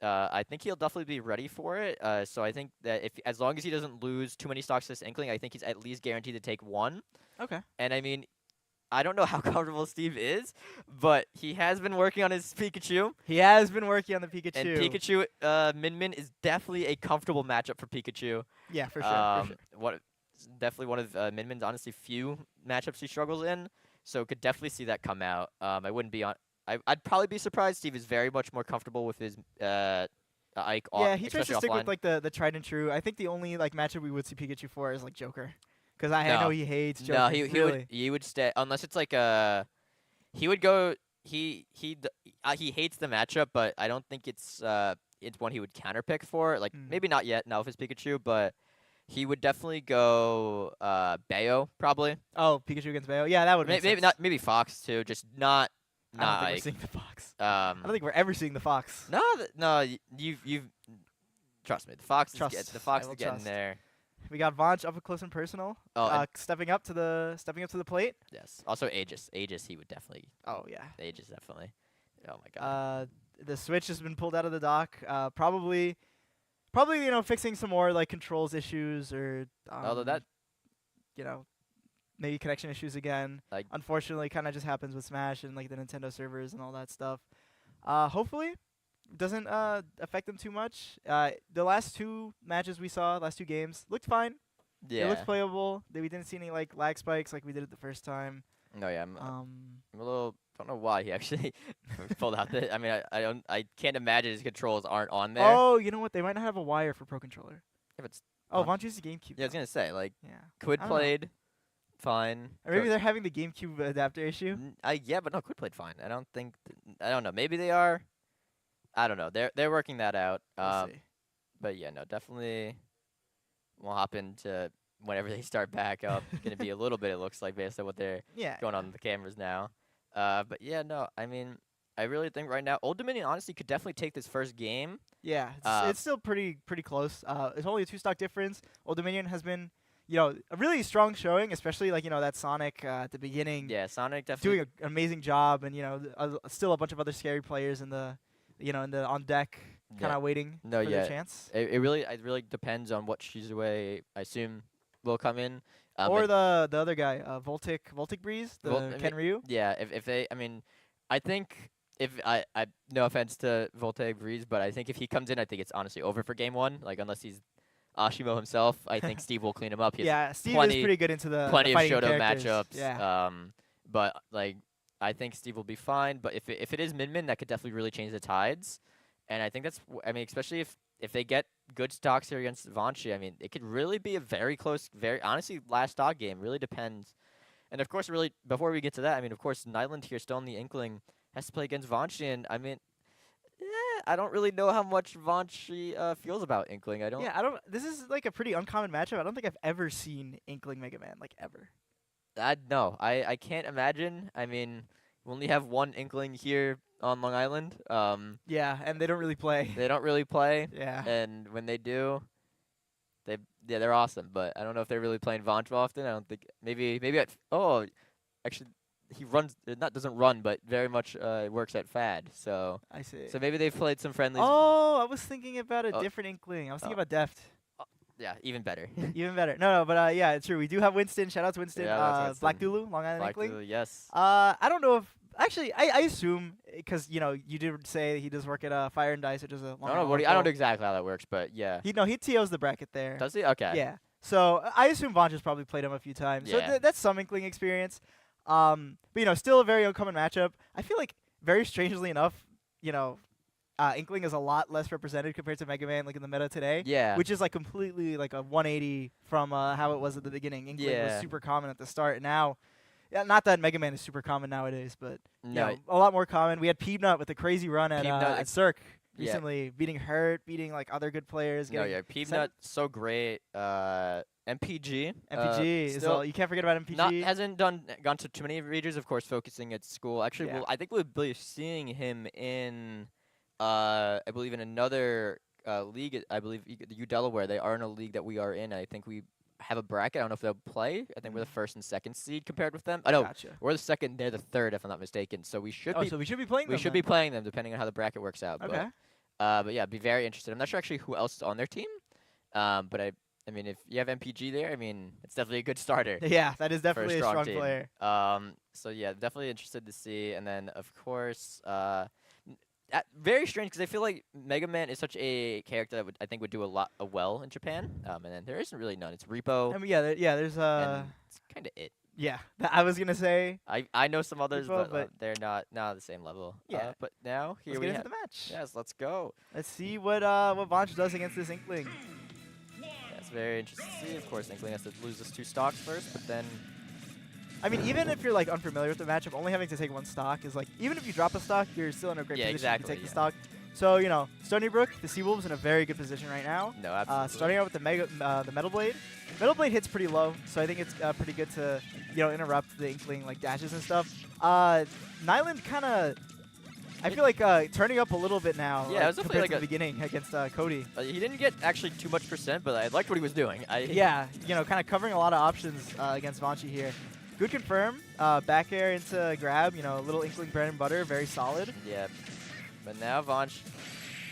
I think he'll definitely be ready for it. So I think that as long as he doesn't lose too many stocks to this Inkling, I think he's at least guaranteed to take 1. Okay. And I mean, I don't know how comfortable Steve is, but he has been working on his Pikachu. He has been working on the Pikachu. And Pikachu, Min Min is definitely a comfortable matchup for Pikachu. Yeah, for sure. Definitely one of Min Min's honestly few matchups he struggles in. So could definitely see that come out. I wouldn't be on. I'd probably be surprised. Steve is very much more comfortable with his Ike. Yeah, he tries to stick offline. with like the tried and true. I think the only like matchup we would see Pikachu for is like Joker, because I know he hates Joker. No, really. he would stay unless it's like he would go. He hates the matchup, but I don't think it's one he would counterpick for. Like maybe not yet. Now with his Pikachu, but he would definitely go Bayo probably. Oh, Pikachu against Bayo. Yeah, that would make Maybe sense. not. Maybe Fox too. Just not. I don't think Ike. we're seeing the fox. I don't think we're ever seeing the fox. No. You've trust me. The Fox Trust. is the Fox I will is getting trust. there. We got Vanch up close and personal. Oh, and- stepping up to the plate. Yes. Also Aegis. Aegis he would definitely. Oh yeah. Aegis definitely. Oh my god. The Switch has been pulled out of the dock. Probably fixing some more like controls issues or Although that maybe connection issues again. Like- Unfortunately, kind of just happens with Smash and like the Nintendo servers and all that stuff. Hopefully, doesn't affect them too much. The last two matches we saw, last two games, looked fine. It looked Yeah. playable. We didn't see any like lag spikes like we did it the first time. No, yeah. Um, I'm a little. Don't know why he actually pulled out the. I mean, I don't. I can't imagine his controls aren't on there. oh, you know what? They might not have a wire for Pro Controller. If it's. Oh, Huh? Vonch uses GameCube. Yeah, I was though. gonna say like Yeah. Quid I don't know. played fine. Or maybe they're having the GameCube adapter issue. Yeah, but no, Quid played fine. I don't think. I don't know. Maybe they are. I don't know. They're working that out. We'll see. But yeah, no, definitely. We'll hop into whenever they start back up. Gonna be a little bit. It looks like based on what they're Yeah. going on the cameras now. But yeah, no. I mean, I really think right now, Old Dominion honestly could definitely take this first game. Yeah, it's still pretty close. It's only a 2 stock difference. Old Dominion has been, a really strong showing, especially like that Sonic at the beginning. Yeah, Sonic definitely. Doing an amazing job, and still a bunch of other scary players in the, on deck, kind of waiting No, for yeah. their chance. It really depends on what Shizue, I assume, will come in. Or and the other guy, Voltic Breeze, the Vol- I Ken mean, Ryu. Yeah, if they, I mean, I think if I no offense to Volte Breeze, but I think if he comes in, I think it's honestly over for game one. Like unless he's Ashimo himself, I think Steve will clean him up. He has Yeah, Steve plenty- is pretty good into the plenty of fighting Shoto characters. matchups. Yeah. But like I think Steve will be fine. But if it is Min Min, that could definitely really change the tides. And I think I mean, especially if they get good stocks here against Vanchi, I mean, it could really be a very close, very honestly last stock game. Really depends. And of course, really before we get to that, I mean, of course, Nyland here still in the Inkling has to play against Vanchi, and I mean, I don't really know how much Vanchi feels about Inkling. I don't. Yeah, I don't. This is like a pretty uncommon matchup. I don't think I've ever seen Inkling Mega Man like ever. No, I can't imagine. I mean, we only have one Inkling here on Long Island. Yeah, and they don't really play. They don't really play, Yeah. and when they do, they're awesome. But I don't know if they're really playing Vanchi often. I don't think actually he runs doesn't run, but very much works at Fad. So I see. maybe they've played some friendlies. Oh, I was thinking about a Oh. different Inkling. I was thinking Oh. about Deft. Yeah, even better. Even better. No, but yeah, it's true. We do have Winston. Shout out to Winston. Yeah, that's Winston. Black Dulu, Long Island Black Inkling. Blue, yes. I don't know if actually I assume because you did say he does work at Fire and Dice, which is a Long I don't know. I don't know exactly how that works, but yeah. He TOs the bracket there. Does he? Okay. Yeah. So I assume Vonch has probably played him a few times. So Yeah. that's some Inkling experience. But still a very uncommon matchup. I feel like very strangely enough, Inkling is a lot less represented compared to Mega Man like in the meta today. Yeah. Which is like completely like a 180 from how it was at the beginning. Inkling was Yeah. super common at the start. And now, yeah, not that Mega Man is super common nowadays, but No. a lot more common. We had Peanut with a crazy run at Peanut- Cirque Yeah. recently, beating Hurt, beating like other good players. No, getting yeah. Peanut so great. MPG. MPG is still all you can't forget about MPG. gone to too many regions, of course, focusing at school. Actually, Yeah. I think we'll be seeing him in, I believe in another league. I believe the U Delaware. They are in a league that we are in. I think we have a bracket. I don't know if they'll play. I think we're the first and second seed compared with them. I know Gotcha. we're the second. They're the third, if I'm not mistaken. So we should Oh, be. so we should be playing We them should then. be playing them depending on how the bracket works out. Okay. But yeah, I'd be very interested. I'm not sure actually who else is on their team. But I mean, if you have MPG there, I mean, it's definitely a good starter. Yeah, that is for definitely a strong team. player. So yeah, definitely interested to see. And then of course, very strange because I feel like Mega Man is such a character that I think would do a lot well in Japan. And then there isn't really none. It's Repo. I mean, there's and it's kind of it. yeah. I was gonna say. I know some others, Repo, but they're not at the same level. Yeah. But now here Let's we get have. into the match. Yes, let's go. Let's see what Vonch does against this Inkling. That's very interesting to see. Of course, Inkling has to lose his 2 stocks first, but then I mean, even if you're like unfamiliar with the matchup, only having to take 1 stock is like even if you drop a stock, you're still in a great Yeah, position exactly, to take the yeah. stock. So Stony Brook, the Seawolves in a very good position right now. no, absolutely. Starting out with the Metal Blade. Metal Blade hits pretty low, so I think it's pretty good to interrupt the Inkling like dashes and stuff. Nyland kind of, I feel like turning up a little bit now. Yeah, it was compared definitely to like the beginning against Cody. He didn't get actually too much %, but I liked what he was doing. Yeah, kind of covering a lot of options against Vanchi here. Good confirm, back air into grab. Little Inkling bread and butter, very solid. Yeah, but now Vanch,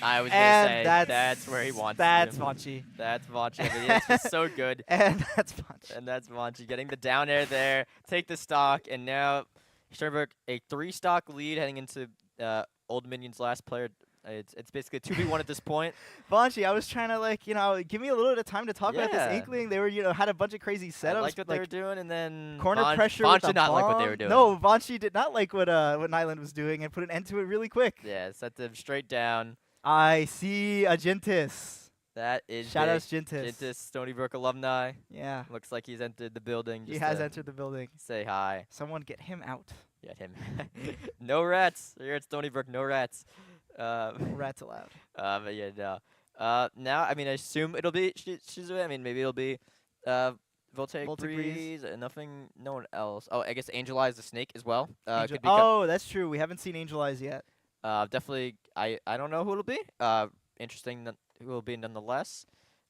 I was And gonna say that's where he wants. That's him. Vanchi. That's Vanchi. I mean, it's just so good. And that's Vanchi. And that's Vanchi getting the down air there, take the stock, and now Sternberg a 3 stock lead heading into Old Dominion's last player. It's basically 2v1 at this point. Banshee, I was trying to give me a little bit of time to talk about this Yeah. Inkling. They were had a bunch of crazy I setups. liked what they were doing, and then corner pressure Vonch with the did not like what they bomb. were doing. No, Banshee did not like what Nyland was doing and put an end to it really quick. Yeah, set them straight down. I see a Jintis. That is Shoutouts big. Jintis. Jintis, Stony Brook alumni. Yeah. Looks like he's entered the building. He just has to entered the building. say hi. Someone get him out. Get him. No rats. Here at Stony Brook, no rats. Rats allowed. But yeah, no. Now, I mean, I assume it'll be Shizue. I mean, maybe it'll be Voltaic Voltaic Breeze. Nothing, no one else. Oh, I guess Angel Eyes the Snake as well. Angel- Could be oh, that's true. We haven't seen Angel Eyes yet. definitely. I don't know who it'll be. Interesting. Who will be nonetheless.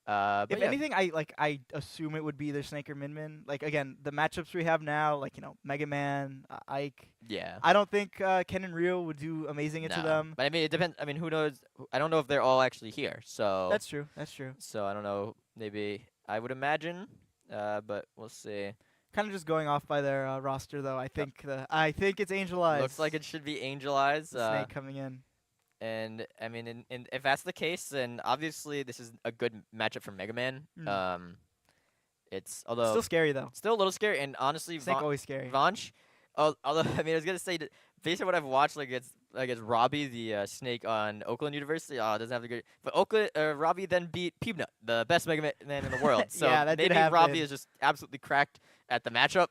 But If yeah. anything, I assume it would be either Snake or Min Min. Like again, the matchups we have now, Mega Man, Ike. Yeah. I don't think Ken and Rio would do amazing into No. them. But I mean, it depends. I mean, who knows? I don't know if they're all actually here. So That's true. That's true. So I don't know. Maybe I would imagine. But we'll see. Kind of just going off by their roster, though. I think it's Angel Eyes. Looks like it should be Angel Eyes. Snake coming in. And I mean, and if that's the case, then obviously this is a good matchup for Mega Man. It's although Still scary though. still a little scary, and honestly, Snake always scary. Vonch. Although I mean, I was gonna say that based on what I've watched, against Robbie the Snake on Oakland University. Oh, it doesn't have the good. But Oakland Robbie then beat Peanut, the best Mega Man in the world. So Yeah, that did maybe happen. Robbie is just absolutely cracked at the matchup.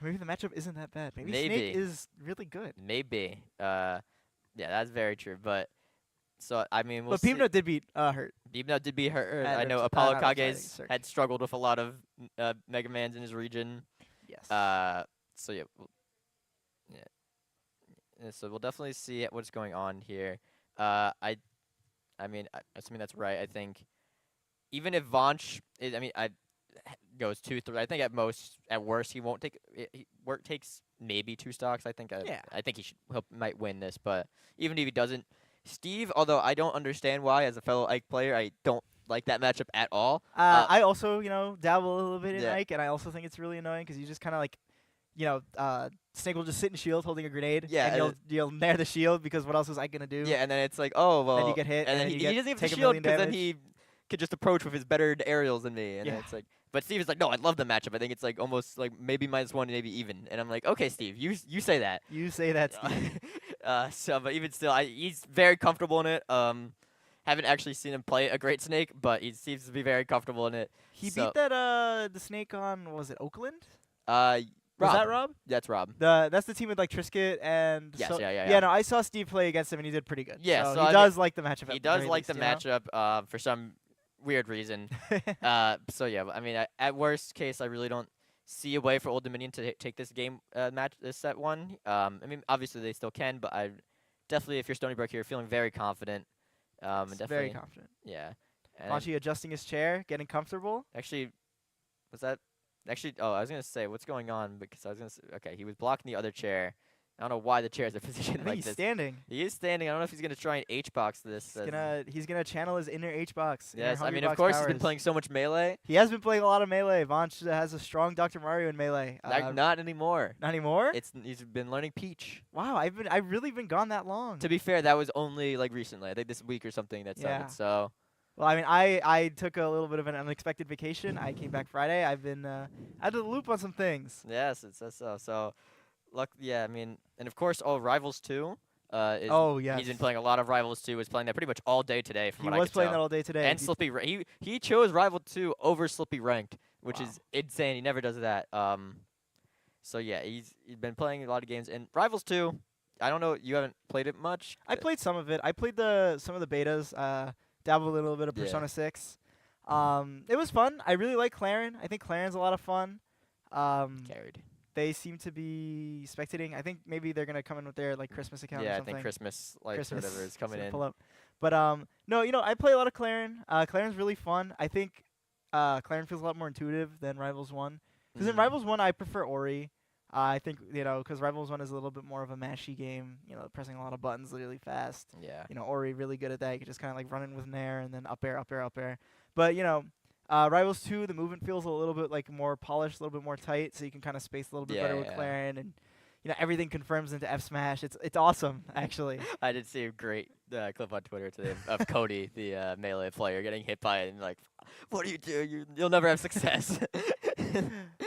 Maybe the matchup isn't that bad. Maybe Maybe. Snake is really good. Maybe. Yeah, that's very true. But so I mean, we'll But see. Peanut did beat Hurt. Peanut did beat her. At I know Rips- Apollo not Rips, Kage's Cirque. had struggled with a lot of Mega Mans in his region. Yes. So yeah, yeah. So we'll definitely see what's going on here. I mean, assuming that's right, I think even if Vonch is, goes 2-3, I think at worst he won't take. Work takes maybe 2 stocks. I think. Yeah. I think he might win this, but even if he doesn't, Steve. Although I don't understand why, as a fellow Ike player, I don't like that matchup at all. I also, dabble a little bit in Yeah. Ike, and I also think it's really annoying because you just kind of Snake will just sit in shield holding a grenade, Yeah, and and you'll nair the shield because what else is Ike gonna do? Yeah, and then it's like, oh well. Then you get hit, and then you he doesn't even take have a the shield million because then damage. he could just approach with his better aerials than me, and then Yeah. it's like. But Steve is like, no, I love the matchup. I think it's like almost like maybe -1, maybe even. And I'm like, okay, Steve, you say that. You say that, Steve. But even still, he's very comfortable in it. Haven't actually seen him play a great Snake, but he seems to be very comfortable in it. He So- beat that the Snake on, was it Oakland? Rob. Was that Rob? That's Rob. That's the team with Trisket and Yes, so, yeah. No, I saw Steve play against him and he did pretty good. Yeah, so so he I does like the matchup. He at does very like the least, matchup for some weird reason. So yeah, I mean, at worst case, I really don't see a way for Old Dominion to take this game this set 1. I mean, obviously they still can, but I definitely, if you're Stony Brook here, feeling very confident. And He's definitely, very confident. yeah. And Machi adjusting his chair, getting comfortable. actually, was that actually? Oh, I was gonna say what's going on because I was gonna say, okay, he was blocking the other chair. I don't know why the chairs are I positioned think like he's this. standing. He is standing. I don't know if he's gonna try and H-box this. He's gonna channel his inner H box. Yes, I mean, of course he's been playing so much melee. He has been playing a lot of melee. Vonch has a strong Dr. Mario in melee. Not anymore. Not anymore. He's been learning Peach. Wow, I've really been gone that long. To be fair, that was only like recently. I think this week or something that started. Yeah. So Well, I mean, I took a little bit of an unexpected vacation. I came back Friday. I've been out of the loop on some things. yes, it's so. So, yeah. I mean, and of course, Rivals 2. Oh, yes. He's been playing a lot of Rivals 2. Was playing that pretty much all day today. From He what I was could playing tell. that all day today. And Slippy, he chose Rival 2 over Slippy Ranked, which is insane. He never does that. So yeah, he's been playing a lot of games. And Rivals 2, I don't know, you haven't played it much. I played some of it. I played some of the betas. Dabbled a little bit of Yeah. Persona 6. It was fun. I really like Claren. I think Claren's a lot of fun. Carried. They seem to be spectating. I think maybe they're gonna come in with their Christmas account. Yeah, or I something. think Christmas lights or Christmas whatever is coming gonna in. Pull up. But no, I play a lot of Claren. Claren's really fun. I think Claren feels a lot more intuitive than Rivals 1. Because in Mm. Rivals 1, I prefer Ori. I think because Rivals 1 is a little bit more of a mashy game. Pressing a lot of buttons really fast. Yeah. Ori really good at that. You can just kind of like run in with Nair and then up air, up air, up air. But Rivals 2, the movement feels a little bit more polished, a little bit more tight, so you can kind of space a little bit better with Yeah. Claren, and everything confirms into F smash. It's awesome actually. I did see a great clip on Twitter today of Cody, the melee player, getting hit by it and like, what do you do? You'll never have success.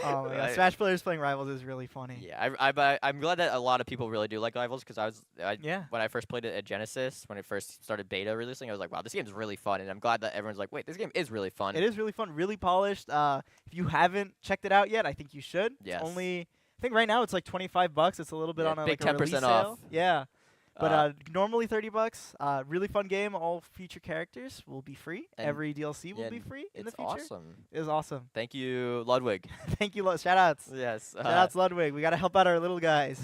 Oh my god, I- Smash players playing Rivals is really funny. Yeah, I'm glad that a lot of people really do like Rivals because Yeah. when I first played it at Genesis, when it first started beta releasing, I was like, wow, this game's really fun, and I'm glad that everyone's like, wait, this game is really fun. It is really fun, really polished. If you haven't checked it out yet, I think you should. Yes. It's only, I think right now it's like $25. It's a little bit Yeah, on a, big like a release 10% sale. off. Yeah. But Uh, normally $30. Really fun game. All future characters will be free. And- Every DLC will yeah, be free in the it's future. awesome. It was awesome. Thank you, Ludwig. Thank you, shout outs. Yes. Shout outs, Ludwig. We got to help out our little guys.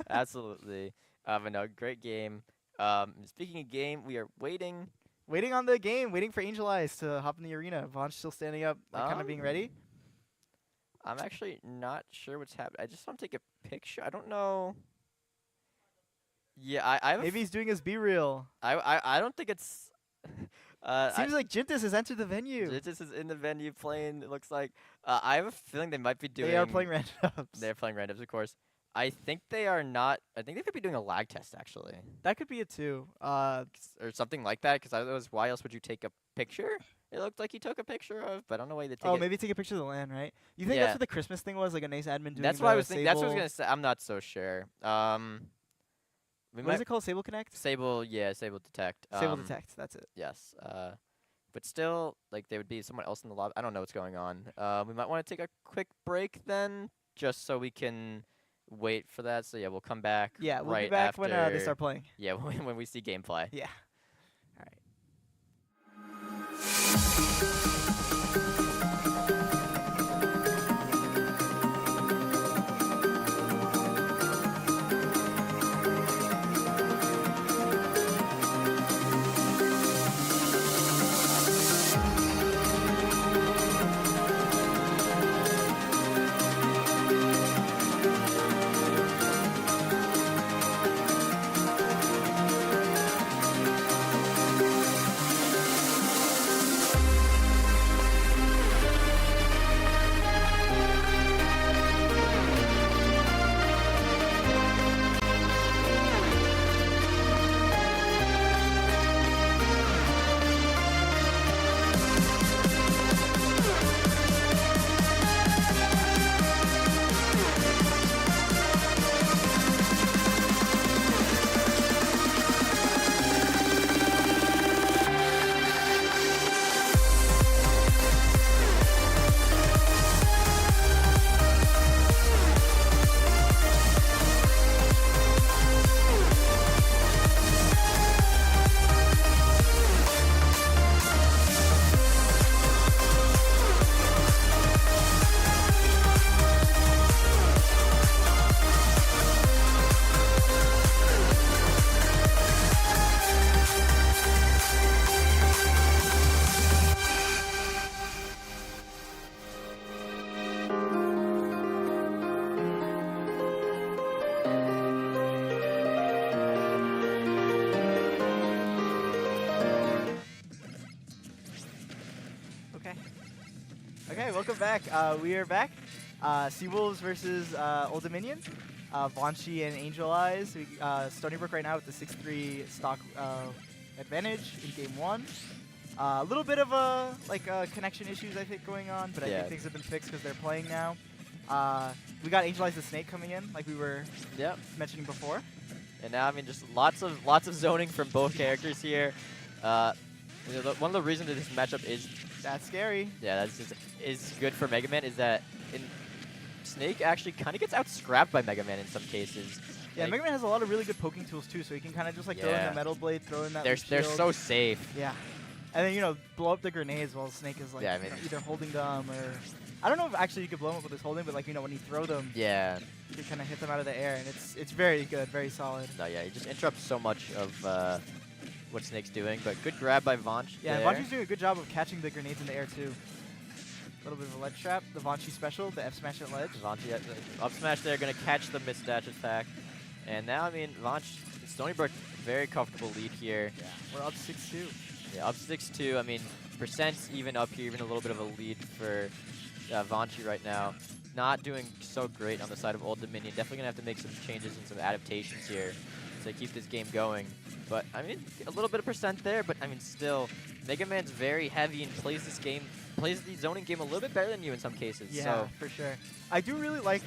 Absolutely. But no, great game. Speaking of game, we are waiting. Waiting on the game, waiting for Angel Eyes to hop in the arena. Von's still standing up, kind of being ready. I'm actually not sure what's happening. I just want to take a picture. I don't know. Yeah, I have Maybe he's doing his B-reel. I don't think it's. Seems like Jintis has entered the venue. This is in the venue playing. It looks like. I have a feeling they might be doing. They are playing randoms. They're playing randoms, of course. I think they are not. I think they could be doing a lag test actually, That could be it too. or something like that. Because otherwise, why else would you take a picture? It looked like he took a picture of, but I don't know why they take it. Maybe take a picture of the land, right? You think Yeah. that's what the Christmas thing was, like a NACE admin doing? That's what I was thinking. That's what I was gonna say. I'm not so sure. We What is it called? Sable Connect. Sable, yeah, Sable Detect. Sable Detect. That's it. Yes. But still, like, there would be someone else in the lobby. I don't know what's going on. We might want to take a quick break then, just so we can wait for that. So yeah, we'll come back. Yeah, we'll right be back after, when they start playing. Yeah, when we see gameplay. Yeah. All right. Okay, welcome back. We are back. Seawolves versus Old Dominion. Vonchi and Angel Eyes. Stony Brook right now with the 6-3 stock advantage in game one. A little bit of connection issues I think going on, but I think things have been fixed because they're playing now. We got Angel Eyes the Snake coming in, like we were mentioning before. And now, I mean, just lots of zoning from both characters here. One of the reasons that this matchup is scary. Yeah, is good for Mega Man is that Snake actually kind of gets out-scrapped by Mega Man in some cases. Yeah, like, Mega Man has a lot of really good poking tools too, so he can kind of just like throw in the Metal Blade, throw in that they're shield. so safe. Yeah. And then, blow up the grenades while Snake is like either holding them or... I don't know if actually you could blow them up with his holding, but when you throw them, you can kind of hit them out of the air, and it's very good, very solid. No, yeah, he just interrupts so much of what Snake's doing, but good grab by Vonch. Yeah, Vonchi's doing a good job of catching the grenades in the air too. A little bit of a ledge trap, the Vonchi special, the F smash at ledge. Vonchi up smash there, gonna catch the misdatch attack. And now, I mean, Stony Brook, very comfortable lead here. Yeah, we're up 6-2. Yeah, up 6-2. I mean, percent's even up here, even a little bit of a lead for Vonchi right now. not doing so great on the side of Old Dominion. Definitely going to have to make some changes and some adaptations here to keep this game going. But, I mean, a little bit of percent there, but, I mean, still, Mega Man's very heavy and plays the zoning game a little bit better than you in some cases. Yeah, So, for sure. I do really like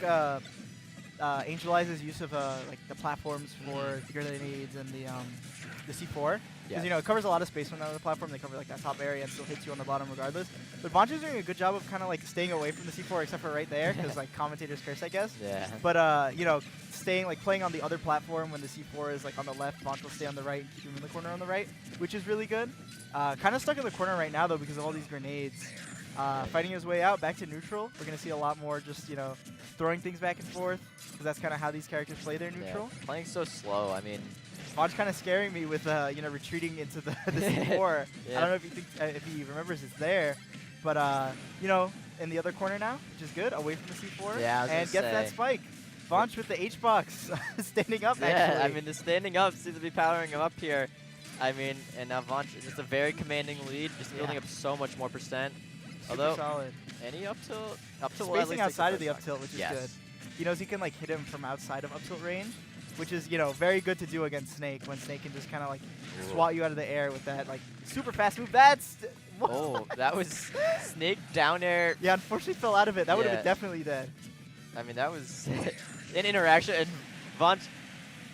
Angel Eyes' use of like the platforms for the grenades and the C4. Because, yeah. it covers a lot of space when they're on the platform. They cover, like, that top area and still hits you on the bottom regardless. But Vanchi's doing a good job of kind of, like, staying away from the C4 except for right there because, like, commentators curse, I guess. Yeah. But, staying, like, playing on the other platform when the C4 is, like, on the left, Vanch will stay on the right and keep him in the corner on the right, which is really good. Kind of stuck in the corner right now, though, because of all these grenades. Fighting his way out back to neutral. We're going to see a lot more just, throwing things back and forth because that's kind of how these characters play their neutral. Yeah. Playing so slow, I mean... Vonch kind of scaring me with, retreating into the C4. Yeah. I don't know if he remembers it's there, but, in the other corner now, which is good, away from the C4, Yeah, and gets that spike. Vonch with the H-box, standing up, actually. Yeah, I mean, the standing up seems to be powering him up here. I mean, and now Vonch is just a very commanding lead, just building up so much more percent. Super solid. Any up tilt will at Spacing least outside of take the first up tilt, which stock. is good. He knows he can, like, hit him from outside of up tilt range, which is, very good to do against Snake when Snake can just kind of, like, swat you out of the air with that, like, super fast move. That's... Oh, that was Snake down air. Yeah, unfortunately fell out of it. That would have Yeah. been definitely dead. I mean, that was an interaction, and Vonch,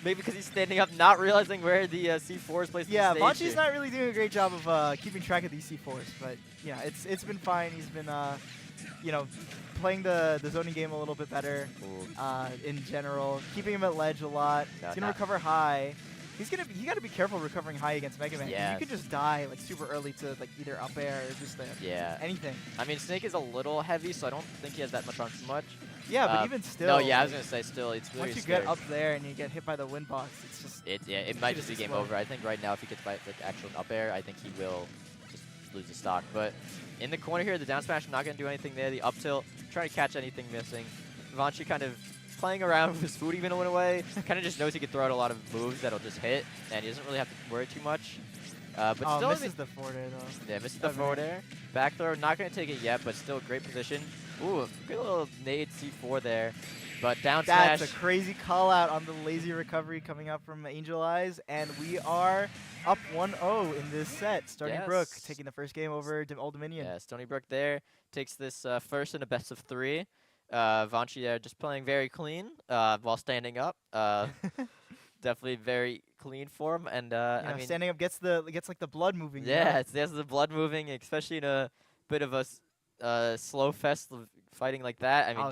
maybe because he's standing up, not realizing where the C4 is placed Yeah, in the Vonchi's stage. not really doing a great job of keeping track of these C4s, but, it's been fine. He's been, playing the zoning game a little bit better in general, keeping him at ledge a lot. No, He's gonna recover high. He got to be careful recovering high against Mega Man. 'Cause Yeah. you can just die like super early to like either up air or just anything. I mean, Snake is a little heavy, so I don't think he has that much on too much. Yeah, but even still. No, yeah, I was gonna say still, it's really once you scary. get up there and you get hit by the wind box, it's just. It might just be game over. I think right now, if he gets by like actual up air, I think he will just lose the stock. But in the corner here, the down smash, not gonna do anything there. The up tilt, trying to catch anything missing. Vanchi kind of playing around with his food even in a way. Kind of just knows he can throw out a lot of moves that'll just hit, and he doesn't really have to worry too much. But still, misses the forward air though. Yeah, misses the forward air. Back throw, not going to take it yet, but still great position. Ooh, good little nade C4 there. But down smash. That's a crazy call out on the lazy recovery coming up from Angel Eyes, and we are up 1-0 in this set. Stony Brook taking the first game over Old Dominion. Yeah, Stony Brook there takes this first in a best of 3. Vanchi there just playing very clean while standing up. Definitely very clean for him, and I mean, standing up gets like the blood moving. Yeah, there's the blood moving, especially in a bit of a slow fest of fighting like that. I mean,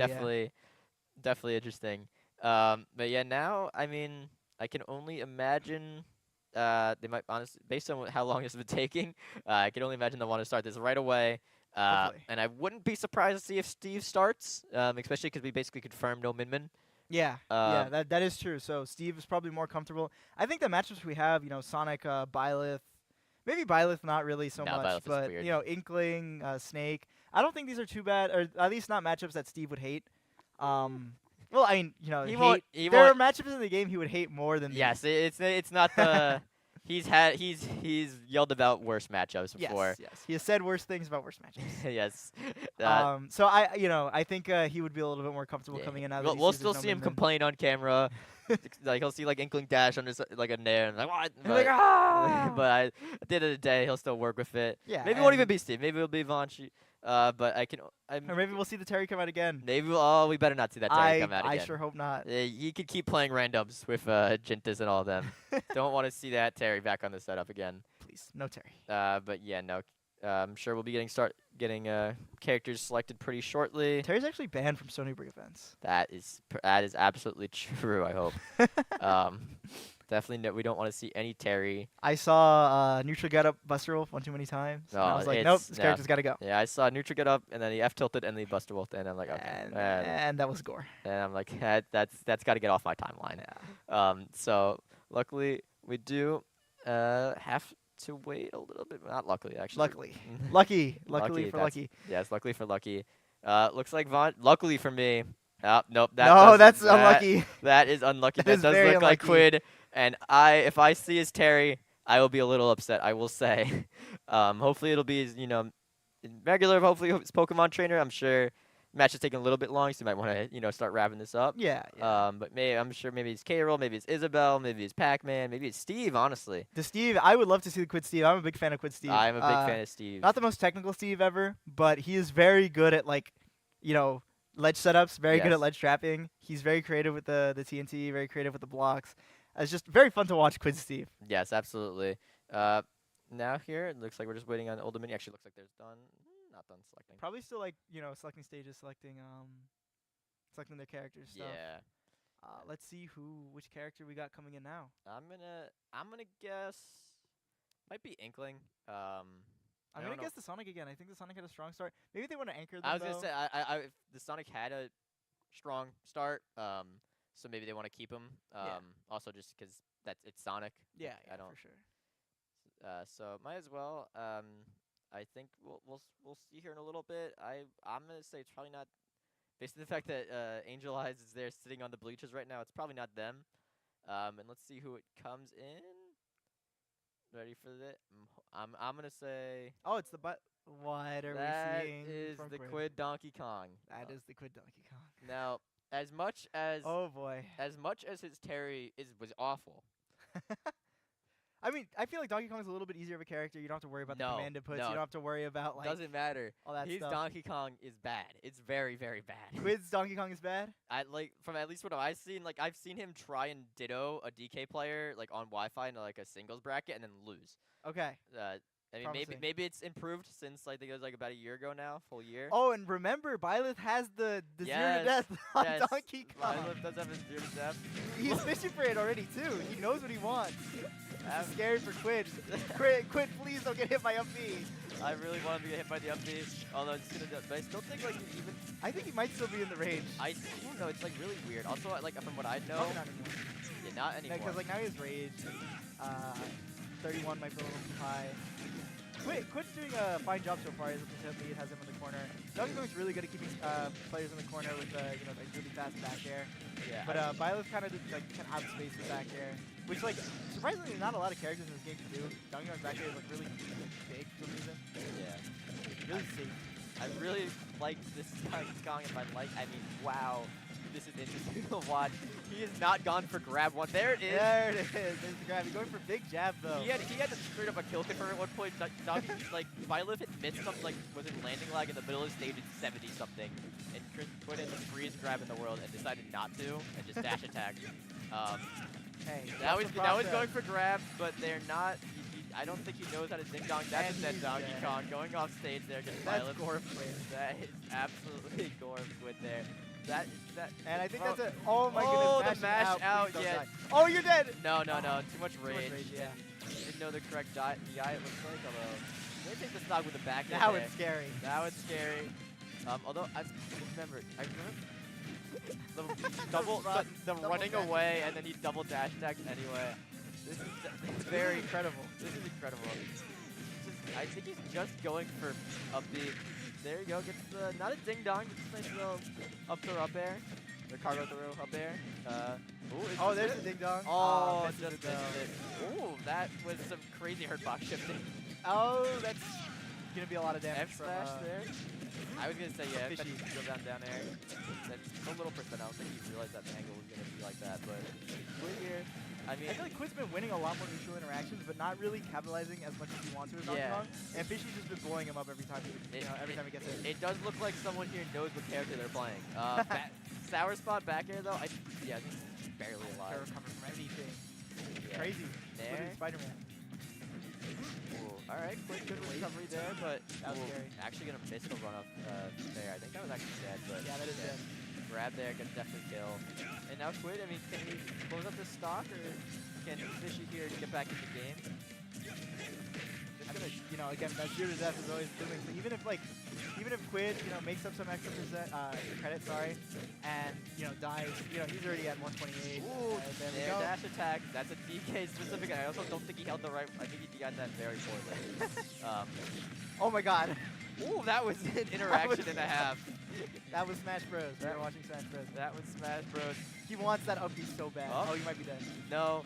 definitely interesting. But yeah, now I mean, I can only imagine they might honestly, based on how long this has been taking, I can only imagine they want to start this right away. And I wouldn't be surprised to see if Steve starts, especially because we basically confirmed no Min-Min. Yeah, that is true. So Steve is probably more comfortable. I think the matchups we have, Sonic, Byleth, maybe Byleth not really so much, Byleth but is weird. Inkling, Snake. I don't think these are too bad, or at least not matchups that Steve would hate. Well, I mean, there are matchups in the game he would hate more than these. Yes, it's not the. He's yelled about worse matchups before. Yes, he has said worse things about worse matchups. Yes. So I think he would be a little bit more comfortable coming in. We'll still see him complain on camera. Like he'll see like Inkling dash on his like a nair and like what? But, but at the end of the day, he'll still work with it. Yeah. Maybe it won't even be Steve. Maybe it'll be Vanchi. But or maybe we'll see the Terry come out again. Maybe we better not see that Terry come out again. I sure hope not. He could keep playing randoms with Jintas and all of them. Don't want to see that Terry back on the setup again. Please, no Terry. But yeah, no. I'm sure we'll be getting characters selected pretty shortly. Terry's actually banned from Stony Brook events. That is absolutely true. I hope. Definitely, we don't want to see any Terry. I saw Neutral get up Buster Wolf one too many times. And I was like, nope, this character's got to go. Yeah, I saw Neutral get up, and then he F tilted, and the Buster Wolf, and I'm like, okay. And that was gore. And I'm like, that's got to get off my timeline. Yeah. So luckily we do have to wait a little bit. Not luckily, actually. Luckily for Lucky. Yes, luckily for Lucky. Looks like luckily for me. Nope. That's unlucky. That is unlucky. That does very look like unlucky. Quid. And if I see his Terry, I will be a little upset, I will say. Hopefully it'll be his, regular, hopefully his Pokemon trainer. I'm sure, match is taking a little bit long, so you might want to, start wrapping this up. Yeah, yeah. But I'm sure maybe it's K-Roll, maybe it's Isabel, maybe it's Pac-Man, maybe it's Steve, honestly. The Steve, I would love to see the Quid Steve. I'm a big fan of Quid Steve. I'm a big fan of Steve. Not the most technical Steve ever, but he is very good at ledge setups, very good Yes. at ledge trapping. He's very creative with the TNT, very creative with the blocks. It's just very fun to watch Quid Steve. Yes, absolutely. Now here, it looks like we're just waiting on Old Dominion. Actually, looks like there's not done selecting. Probably still selecting stages, selecting their characters stuff. Yeah. Let's see which character we got coming in now. I'm gonna guess might be Inkling. I'm gonna guess the Sonic again. I think the Sonic had a strong start. Maybe they want to anchor them. I was gonna say if the Sonic had a strong start, so maybe they want to keep him. Also just because it's Sonic. Yeah, I don't for sure. So might as well. I think we'll see here in a little bit. I'm gonna say it's probably not. Based on the fact that Angel Eyes is there sitting on the bleachers right now, it's probably not them. And let's see who it comes in. Ready for that? I'm gonna say. Oh, it's the butt. What are we seeing? That is from the Quid? Quid Donkey Kong. That is the Quid Donkey Kong. Now, as much as Oh boy. as much as his Terry was awful. I mean, I feel like Donkey Kong's a little bit easier of a character. You don't have to worry about the command inputs. no. You don't have to worry about Doesn't matter. all that His stuff. Donkey Kong is bad. It's very, very bad. Quid's Donkey Kong is bad. From at least what I've seen, I've seen him try and ditto a DK player on Wi-Fi in a singles bracket and then lose. Okay. I mean Promising. maybe it's improved since I think it was about a year ago now, full year. Oh, and remember, Byleth has the Yes, 0 to death on yes. Donkey Kong. Byleth does have his 0 to death. He's fishing for it already too. He knows what he wants. I'm It's scary for Quid. Quid, please don't get hit by up B. I really want him to get hit by the up B, although it's gonna do. But I still think even I think he might still be in the range. I don't know. It's really weird. Also, from what I know, Probably not anymore. yeah, not anymore. Because now he has rage. 31 might be a little too high. Quid's doing a fine job so far. He has him in the corner. Donkey Kong's really good at keeping players in the corner with really fast back air. Yeah. But Byleth kind of can outspace the back air, which surprisingly not a lot of characters in this game can do. Donkey Kong's back air is really big for some reason. Yeah. Really safe. I really like this Donkey Kong, and wow, this is interesting to watch. He has not gone for grab one. There it is. There it is. There's the grab. He's going for big jab though. He had to straight up a kill confirm at one point. Donkey Byleth had missed something, was in landing lag in the middle of the stage at 70 something, and Quid had the freest grab in the world and decided not to and just dash attack. Hey, That that's the was process. going for grabs, but they're not. I don't think he knows how to ding dong. That's And a dead he's Donkey dead. Kong going off stage there. Just That's Byleth. gore of Quid. That is absolutely gore of Quid there. That. And I think Oh. that's it. Oh my Oh, goodness. the mash out, Please don't yeah. die. Oh, you're dead. No. Too much rage. Yeah. Didn't know the correct DI, it looks like, although. Let me take the stock with the back end Now there. it's scary. Now it's scary. Although, I remember the Double running dash. away and then he double dash attacks anyway. This is very incredible. This is incredible. I think he's just going for up B. There you go. Gets the not a ding dong, just a nice little up throw up air. The cargo throw up air. Oh, there's the ding dong. Oh, misses just it, though. missed it. Ooh, that was some crazy hurtbox shifting. Oh, that's gonna be a lot of damage F from smash there. I was gonna say yeah, fishy. go down air. That's a little percent. I don't think he realized that the angle was gonna be like that, but Quid here. I mean, I feel like Quid's been winning a lot more neutral interactions, but not really capitalizing as much as he wants to with Donkey Yeah. Kong. And Fishy's just been blowing him up every time every time he gets hit. it does look like someone here knows what character they're playing. Sour spot back air though. I think he's barely Can't alive. recover from anything. Yeah. Crazy. There. Literally Spider-Man. Ooh, all right, quick good recovery there, but That was scary. actually gonna miss the run up there. I think that was actually dead, but Yeah, that is dead. Grab there, gonna definitely kill. And now Quid, I mean, can he close up the stock, or can Fishy here get back in the game? I mean, again, that 0 to death is always booming. So even if Quid, makes up some extra credit, and dies, he's already at 128. Ooh, there we there, go. dash attack. That's a DK specific. I also don't think he held the right. I think he got that very poorly. Oh my God, Ooh, that was an interaction and a half. that was Smash Bros. We were watching Smash Bros. That was Smash Bros. He wants that up B so bad. Oh. Oh, you might be dead. No,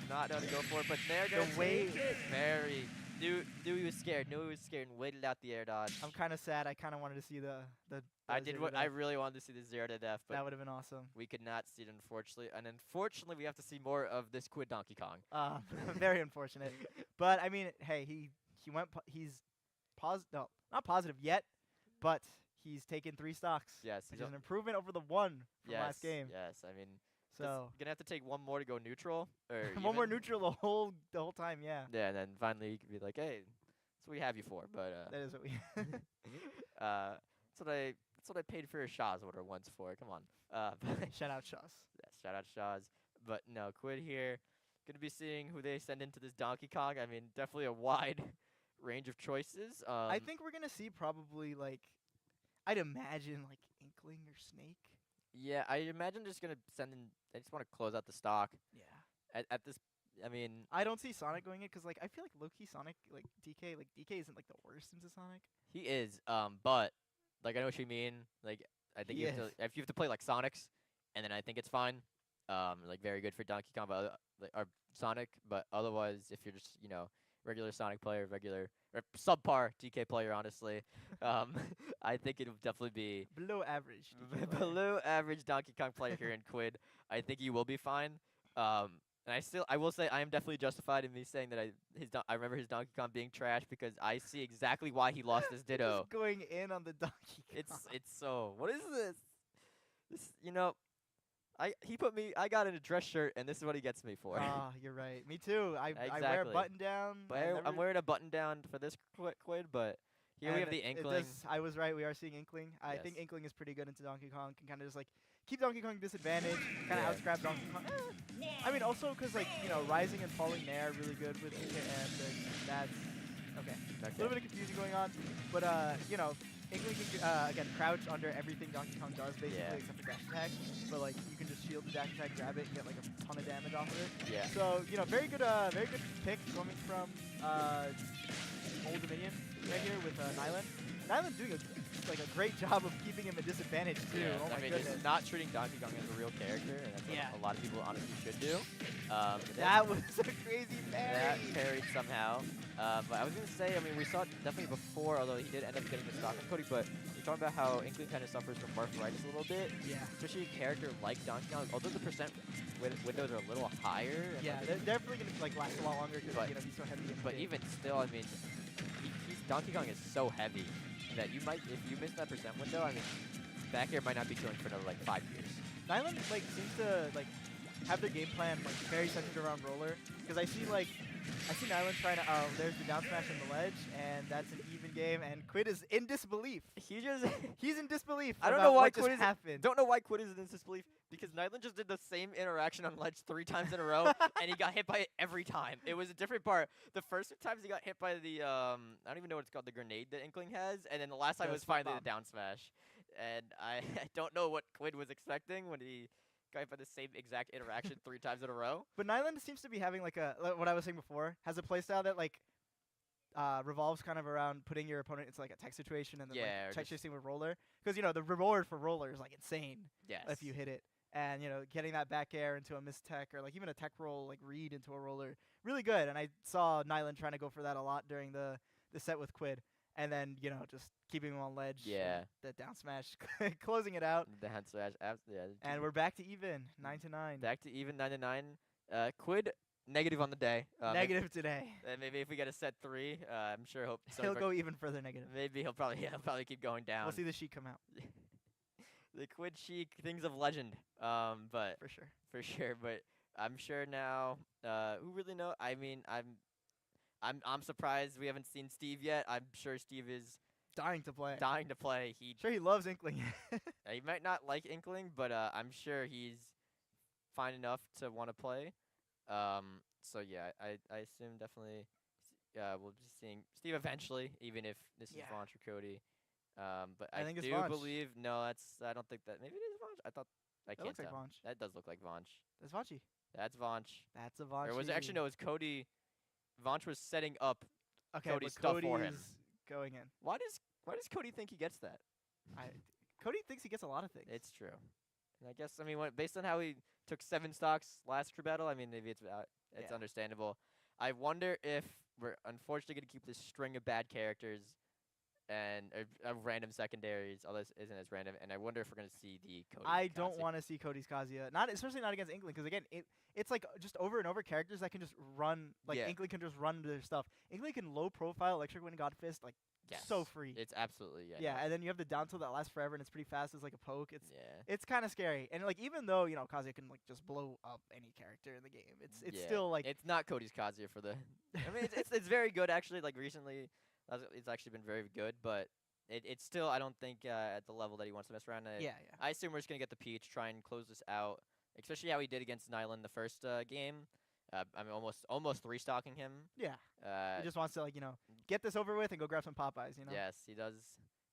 not know to go for it, but they're gonna way- take it. Very, Knew he was scared. Knew he was scared and waited out the air dodge. I'm kind of sad. I kind of wanted to see the I did zero what to I death. really wanted to see the 0 to death, That but would have been awesome. we could not see it unfortunately. And unfortunately, we have to see more of this Quid Donkey Kong. Very unfortunate. But I mean, hey, he went. He's positive. No, not positive yet, but he's taken 3 stocks. Yes, Which he's is an improvement over the 1 from yes, last game. yes. I mean, So gonna have to take one more to go neutral or one more even. neutral the whole time. Yeah, Yeah, and then finally you could be like, hey, that's what we have you for. But that is what we. that's what I paid for a Shaw's order once for. Come on. Shout out Shaws. Yeah, shout out Shaw's. But no, Quid here. Gonna be seeing who they send into this Donkey Kong. I mean, definitely a wide range of choices. I think we're gonna see probably like, I'd imagine like Inkling or Snake. Yeah, I imagine just gonna send in. I just want to close out the stock Yeah. at this. I mean, I don't see Sonic going in because like I feel like low-key Sonic like DK isn't like the worst into Sonic. he is. But like I know what you mean. Like I think He you have is. to if you have to play like Sonics, and then I think it's fine. Like very good for Donkey Kong, but or Sonic. But otherwise, if you're just regular Sonic player, regular or subpar DK player, honestly, I think it'll definitely be Below average. DK player. below average Donkey Kong player here in Quid. I think he will be fine. And I will say I am definitely justified in me saying that I remember his Donkey Kong being trash because I see exactly why he lost his Ditto. Just going in on the Donkey Kong. It's so what is this? This I got in a dress shirt and this is what he gets me for. Ah, you're right. Me too. I wear a Exactly. button down. But I'm wearing a button down for this Quid, but here we have the Inkling. I was right. We are seeing Inkling. I think Yes. Inkling is pretty good into Donkey Kong. Can kind of just like keep Donkey Kong disadvantage. Kind of Yeah. outscrap Donkey Kong. I mean, also because like rising and falling there are really good with DK, and that's okay. A little bit of confusion going on, but Inkling can again crouch under everything Donkey Kong does basically Yeah. except for dash attack. But like you can just shield the dash attack, grab it, and get like a ton of damage off of it. Yeah. So very good pick coming from Old Dominion right here with Nyland. Nyland doing a great job of keeping him at disadvantage too. Yeah, Oh my I mean, goodness. just not treating Donkey Kong as a real character, and that's Yeah. what a lot of people honestly should do. That was a crazy That parry. parried somehow. But I was going to say, I mean, we saw it definitely before, although he did end up getting the stock on Cody, but we're talking about how Inkling kind of suffers from arthritis a little bit. Yeah. Especially a character like Donkey Kong, although the percent windows are a little higher. And Yeah, like, they're definitely gonna like last a lot longer because But- he's so heavy. And but big. even still, I mean, Donkey Kong is so heavy that if you miss that percent window, I mean, back air might not be killing for another like 5 years. Nyland like seems to like have their game plan like very centered around roller because I see Nyland trying to there's the down smash on the ledge and that's an even game and Quid is in disbelief. He's in disbelief. I don't about know why what just Quid is. happened. Don't know why Quid is in disbelief because Nyland just did the same interaction on ledge 3 times in a row, and he got hit by it every time. It was a different part. The first 2 times he got hit by the I don't even know what it's called, the grenade that Inkling has, and then the last time The it was spike finally the bomb. down smash. And I don't know what Quid was expecting when he got hit by the same exact interaction 3 times in a row. But Nyland seems to be having like what I was saying before, has a playstyle that like revolves kind of around putting your opponent into like a tech situation and then Yeah, or like check just- chasing with roller. Because the reward for roller is like insane Yes. if you hit it. And getting that back air into a missed tech or like even a tech roll like read into a roller, really good. And I saw Nyland trying to go for that a lot during the set with Quid. And then just keeping him on ledge. Yeah. The down smash, closing it out. The hand smash. Yeah. And we're back to even, 9-9. back to even 9-9. Quid negative on the day. Negative today. Maybe if we get a set 3, I'm sure He'll go even further negative. Maybe he'll probably keep going down. We'll see the sheet come out The Quid Chic, things of legend. But for sure. for sure. But I'm sure now. Who really know? I mean, I'm surprised we haven't seen Steve yet. I'm sure Steve is Dying to play. dying to play. Sure, he loves Inkling. He might not like Inkling, but I'm sure he's fine enough to want to play. So yeah, I assume definitely we'll be seeing Steve eventually, even if this is Yeah. Vonch or Cody. But I I think it's do Vonch. believe I don't think that maybe it is Vonch. I thought I That can't looks like tell. Vonch. That does look like Vonch. That's Vachi. That's Vonch. That's a Vachi. Or was it actually no? It was Cody. Vonch was setting up. Okay, Cody's but stuff for him. Cody's going in. Why does Cody think he gets that? Cody thinks he gets a lot of things. It's true. And I guess based on how he took 7 stocks last crew battle, I mean maybe it's Yeah. understandable. I wonder if we're unfortunately gonna keep this string of bad characters and random secondaries. Although this isn't as random, and I wonder if we're gonna see the Cody. I don't Kazi. want to see Cody's Kazuya, not especially not against Inkling, because again, it's like just over and over characters that can just run, like Yeah. Inkling can just run their stuff. Inkling can low profile Electric Wind God Fist like Yes. so free. It's absolutely Yeah, and then you have the down tilt that lasts forever and it's pretty fast. It's like a poke. Yeah. It's kind of scary, and like even though Kazuya can like just blow up any character in the game, it's Yeah. still like It's not Cody's Kazuya for the. I mean, it's very good actually. Like recently, it's actually been very good, but it's still I don't think at the level that he wants to mess around. yeah. I assume we're just gonna get the Peach, try and close this out, especially how he did against Nyland the first game. I mean, almost three-stocking him. Yeah. Uh, He just wants to like get this over with and go grab some Popeyes. Yes, he does.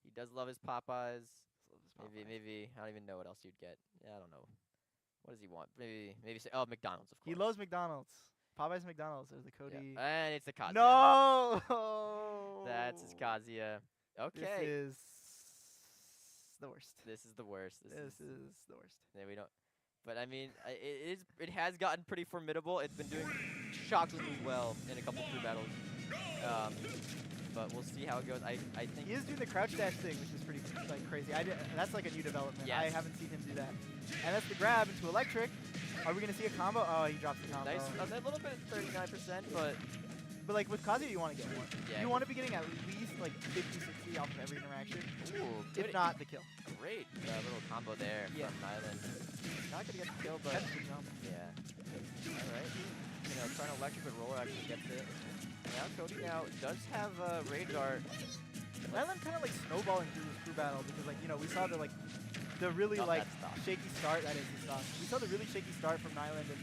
He does love his Popeyes. Love his Popeyes. Maybe I don't even know what else you'd get. Yeah, I don't know. What does he want? Maybe say McDonald's of course. He loves McDonald's. Popeyes, McDonald's. There's the Cody. Yeah. And it's the Kazuya. No. That's his Kazuya. Okay. This is the worst. This is the worst. This is the worst. Yeah, we don't. But I mean, it has gotten pretty formidable. It's been doing shockingly well in a couple crew battles. But we'll see how it goes. I think He is doing the crouch dash thing, which is pretty like crazy. That's like a new development. Yes. I haven't seen him do that. And that's the grab into electric. Are we gonna see a combo? Oh, he drops the combo. nice. A little bit, 39%, but But like with Kazuya, you want to get more. Yeah. You want to be getting at least like 50, 60 off of every interaction. ooh, If not, the kill. great little combo there Yeah. from Nyland. Not gonna get the kill, but That's a good combo. yeah. All right. Trying to electric, but roller actually gets it. Now Cody does have radar. Nyland kind of like snowballing through this crew battle because like we saw the really Not like that stock. shaky start that is the stock. We saw the really shaky start from Nyland in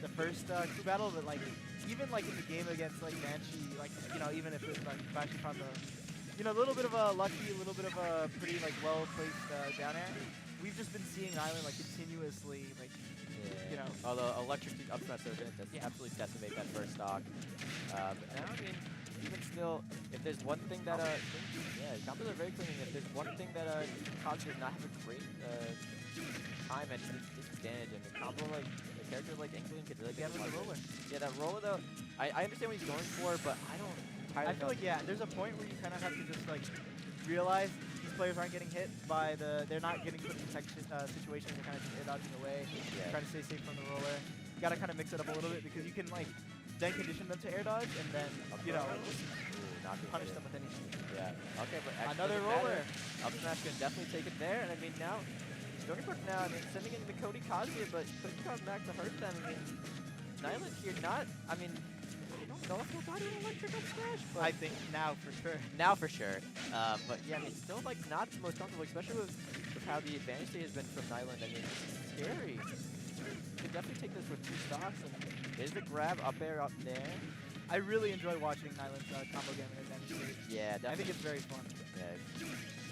the first crew battle, but like even like in the game against like Banshee, like even if it's like Banshee found the a little bit of a lucky, a little bit of a pretty like well placed down air. We've just been seeing Nyland like continuously like Although electric up smash are going to absolutely decimate that first stock. But now, I mean, even still, if there's one thing that combos are very clean. If there's one thing that Kazuya does not have a great time and disadvantage, and the combo like a character like Inkling could really get with the roller. Yeah, that roller though, I understand what he's going for, but I don't entirely I feel know. like there's a point where you kind of have to just like realize these players aren't getting hit by they're not getting put in protection situations. They're kind of just air dodging away, trying to stay safe from the roller. You gotta kind of mix it up a little bit because you can like then condition them to air dodge and then punish them with anything. Yeah. Okay, but actually Another doesn't matter. roller. Up smash can definitely take it there, and I mean now, Stony Brook now, I mean sending in the Cody Kazuya, but could come back to hurt them. I mean, Nyland here not. I mean, I don't know if he'll try to an electric up smash, but I think now for sure. now for sure. But yeah, I mean, still like not the most comfortable, especially with how the advantage state has been from Nyland. I mean, it's scary. You could definitely take this with 2 stocks, and there's the grab up air up there. I really enjoy watching Nyland's combo game in advantage state. Yeah, definitely. I think it's very fun. Yeah.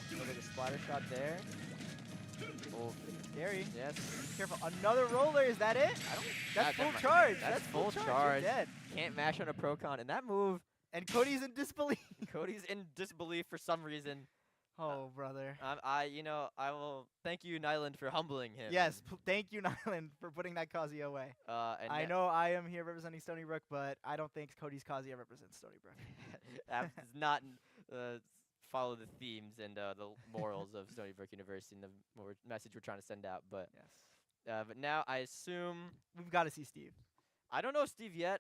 So there's a splatter shot there. Oh, Scary. yes. Careful. Another roller. Is that it? That's full charge. That's full You're charge. dead. Can't mash on a Procon. And that move, And Cody's in disbelief. Cody's in disbelief for some reason. Oh, brother. I will thank you, Nyland, for humbling him. Yes. Thank you, Nyland, for putting that Kazuya away. And I know I am here representing Stony Brook, but I don't think Cody's Kazuya represents Stony Brook. that does not follow the themes and the morals of Stony Brook University and the message we're trying to send out. But Yes. but now I assume We've got to see Steve. I don't know Steve yet.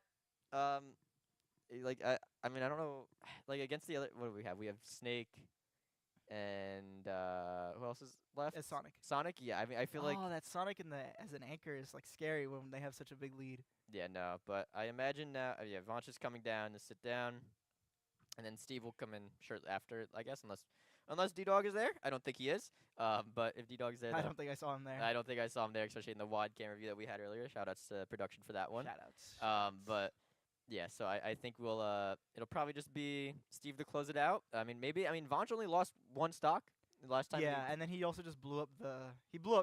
Like I mean I don't know. Like against the other, what do we have? We have Snake, and who else is left? As Sonic. Sonic. Yeah. I mean I feel like that Sonic as an anchor is like scary when they have such a big lead. yeah no, but I imagine now Vanch is coming down to sit down, and then Steve will come in shortly after, I guess, unless D-Dog is there. I don't think he is. But if D-Dog's there, I don't think I saw him there. I don't think I saw him there, especially in the WOD cam review that we had earlier. Shoutouts to production for that one. Shoutouts. But yeah, so I think it'll probably just be Steve to close it out. I mean Vanch only lost 1 stock the last time. Yeah, and then he also just blew up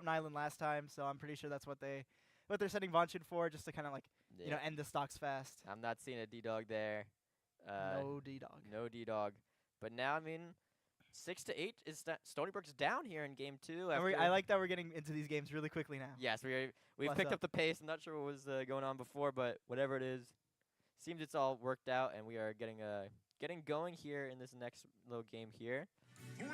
Nyland last time, so I'm pretty sure that's what they're sending Vanch in for, just to kind of like end the stocks fast. I'm not seeing a D-Dog there. No D-Dog. No D-Dog. But now, I mean, 6-8 is Stony Brook's down here in game 2. I like that we're getting into these games really quickly now. Yes, we've Bless picked up. up the pace. I'm not sure what was going on before, but whatever it is, seems it's all worked out, and we are getting going here in this next little game here. Of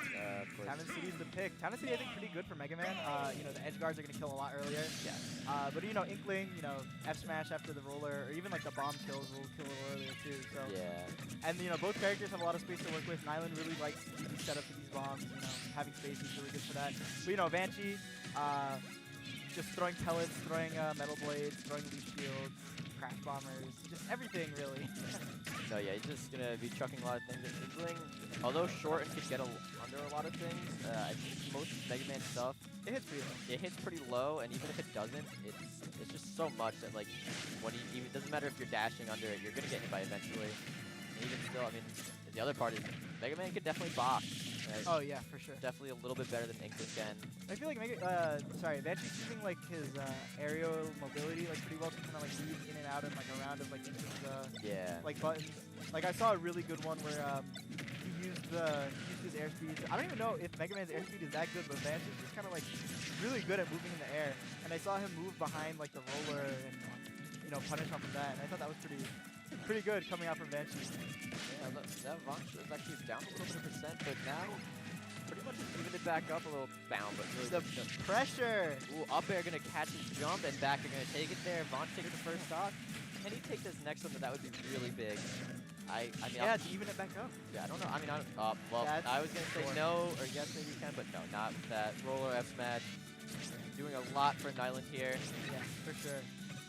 course. Town and City's the pick. Town and City, I think, pretty good for Mega Man. You know, the edge guards are going to kill a lot earlier. Yeah. But, you know, Inkling, you know, F smash after the roller, or even, like, the bomb kills will kill a little earlier, too. So. Yeah. And, you know, both characters have a lot of space to work with. Nyland really likes to be set up for these bombs. You know, having space is really good for that. But, you know, Banshee, just throwing pellets, throwing metal blades, throwing leaf shields, crash bombers, just everything, really. So yeah, he's just gonna be chucking a lot of things at Inkling. Although short and could get under a lot of things, I think most Mega Man stuff It hits pretty low. it hits pretty low, and even if it doesn't, it's just so much that like when even it doesn't matter if you're dashing under it, you're gonna get hit by eventually. And even still, I mean, the other part is Mega Man could definitely box. Right? Oh, yeah, for sure. Definitely a little bit better than Inkling can. I feel like Banshee's using like his aerial mobility like pretty well to kind of like weave in and out and like around of like Inkling's Yeah. like buttons. Like I saw a really good one where he used his airspeed. I don't even know if Mega Man's airspeed is that good, but Banshee's just kind of like really good at moving in the air. And I saw him move behind like the roller and you know punish off of that. And I thought that was pretty good coming out from Banshee. Yeah, that Vanch was actually down a little bit of percent, but now pretty much just evened it back up a little down, but really The pressure. Ooh, up air gonna catch his jump, and back are gonna take it there. Vanch takes the first stock. Can he take this next one? That would be really big. I mean, Yeah, to even it back up. yeah, I don't know. I mean, well, That's I was gonna say short. no or yes, maybe you can, but no, not that roller F smash. Doing a lot for Nyland here. Yeah, for sure.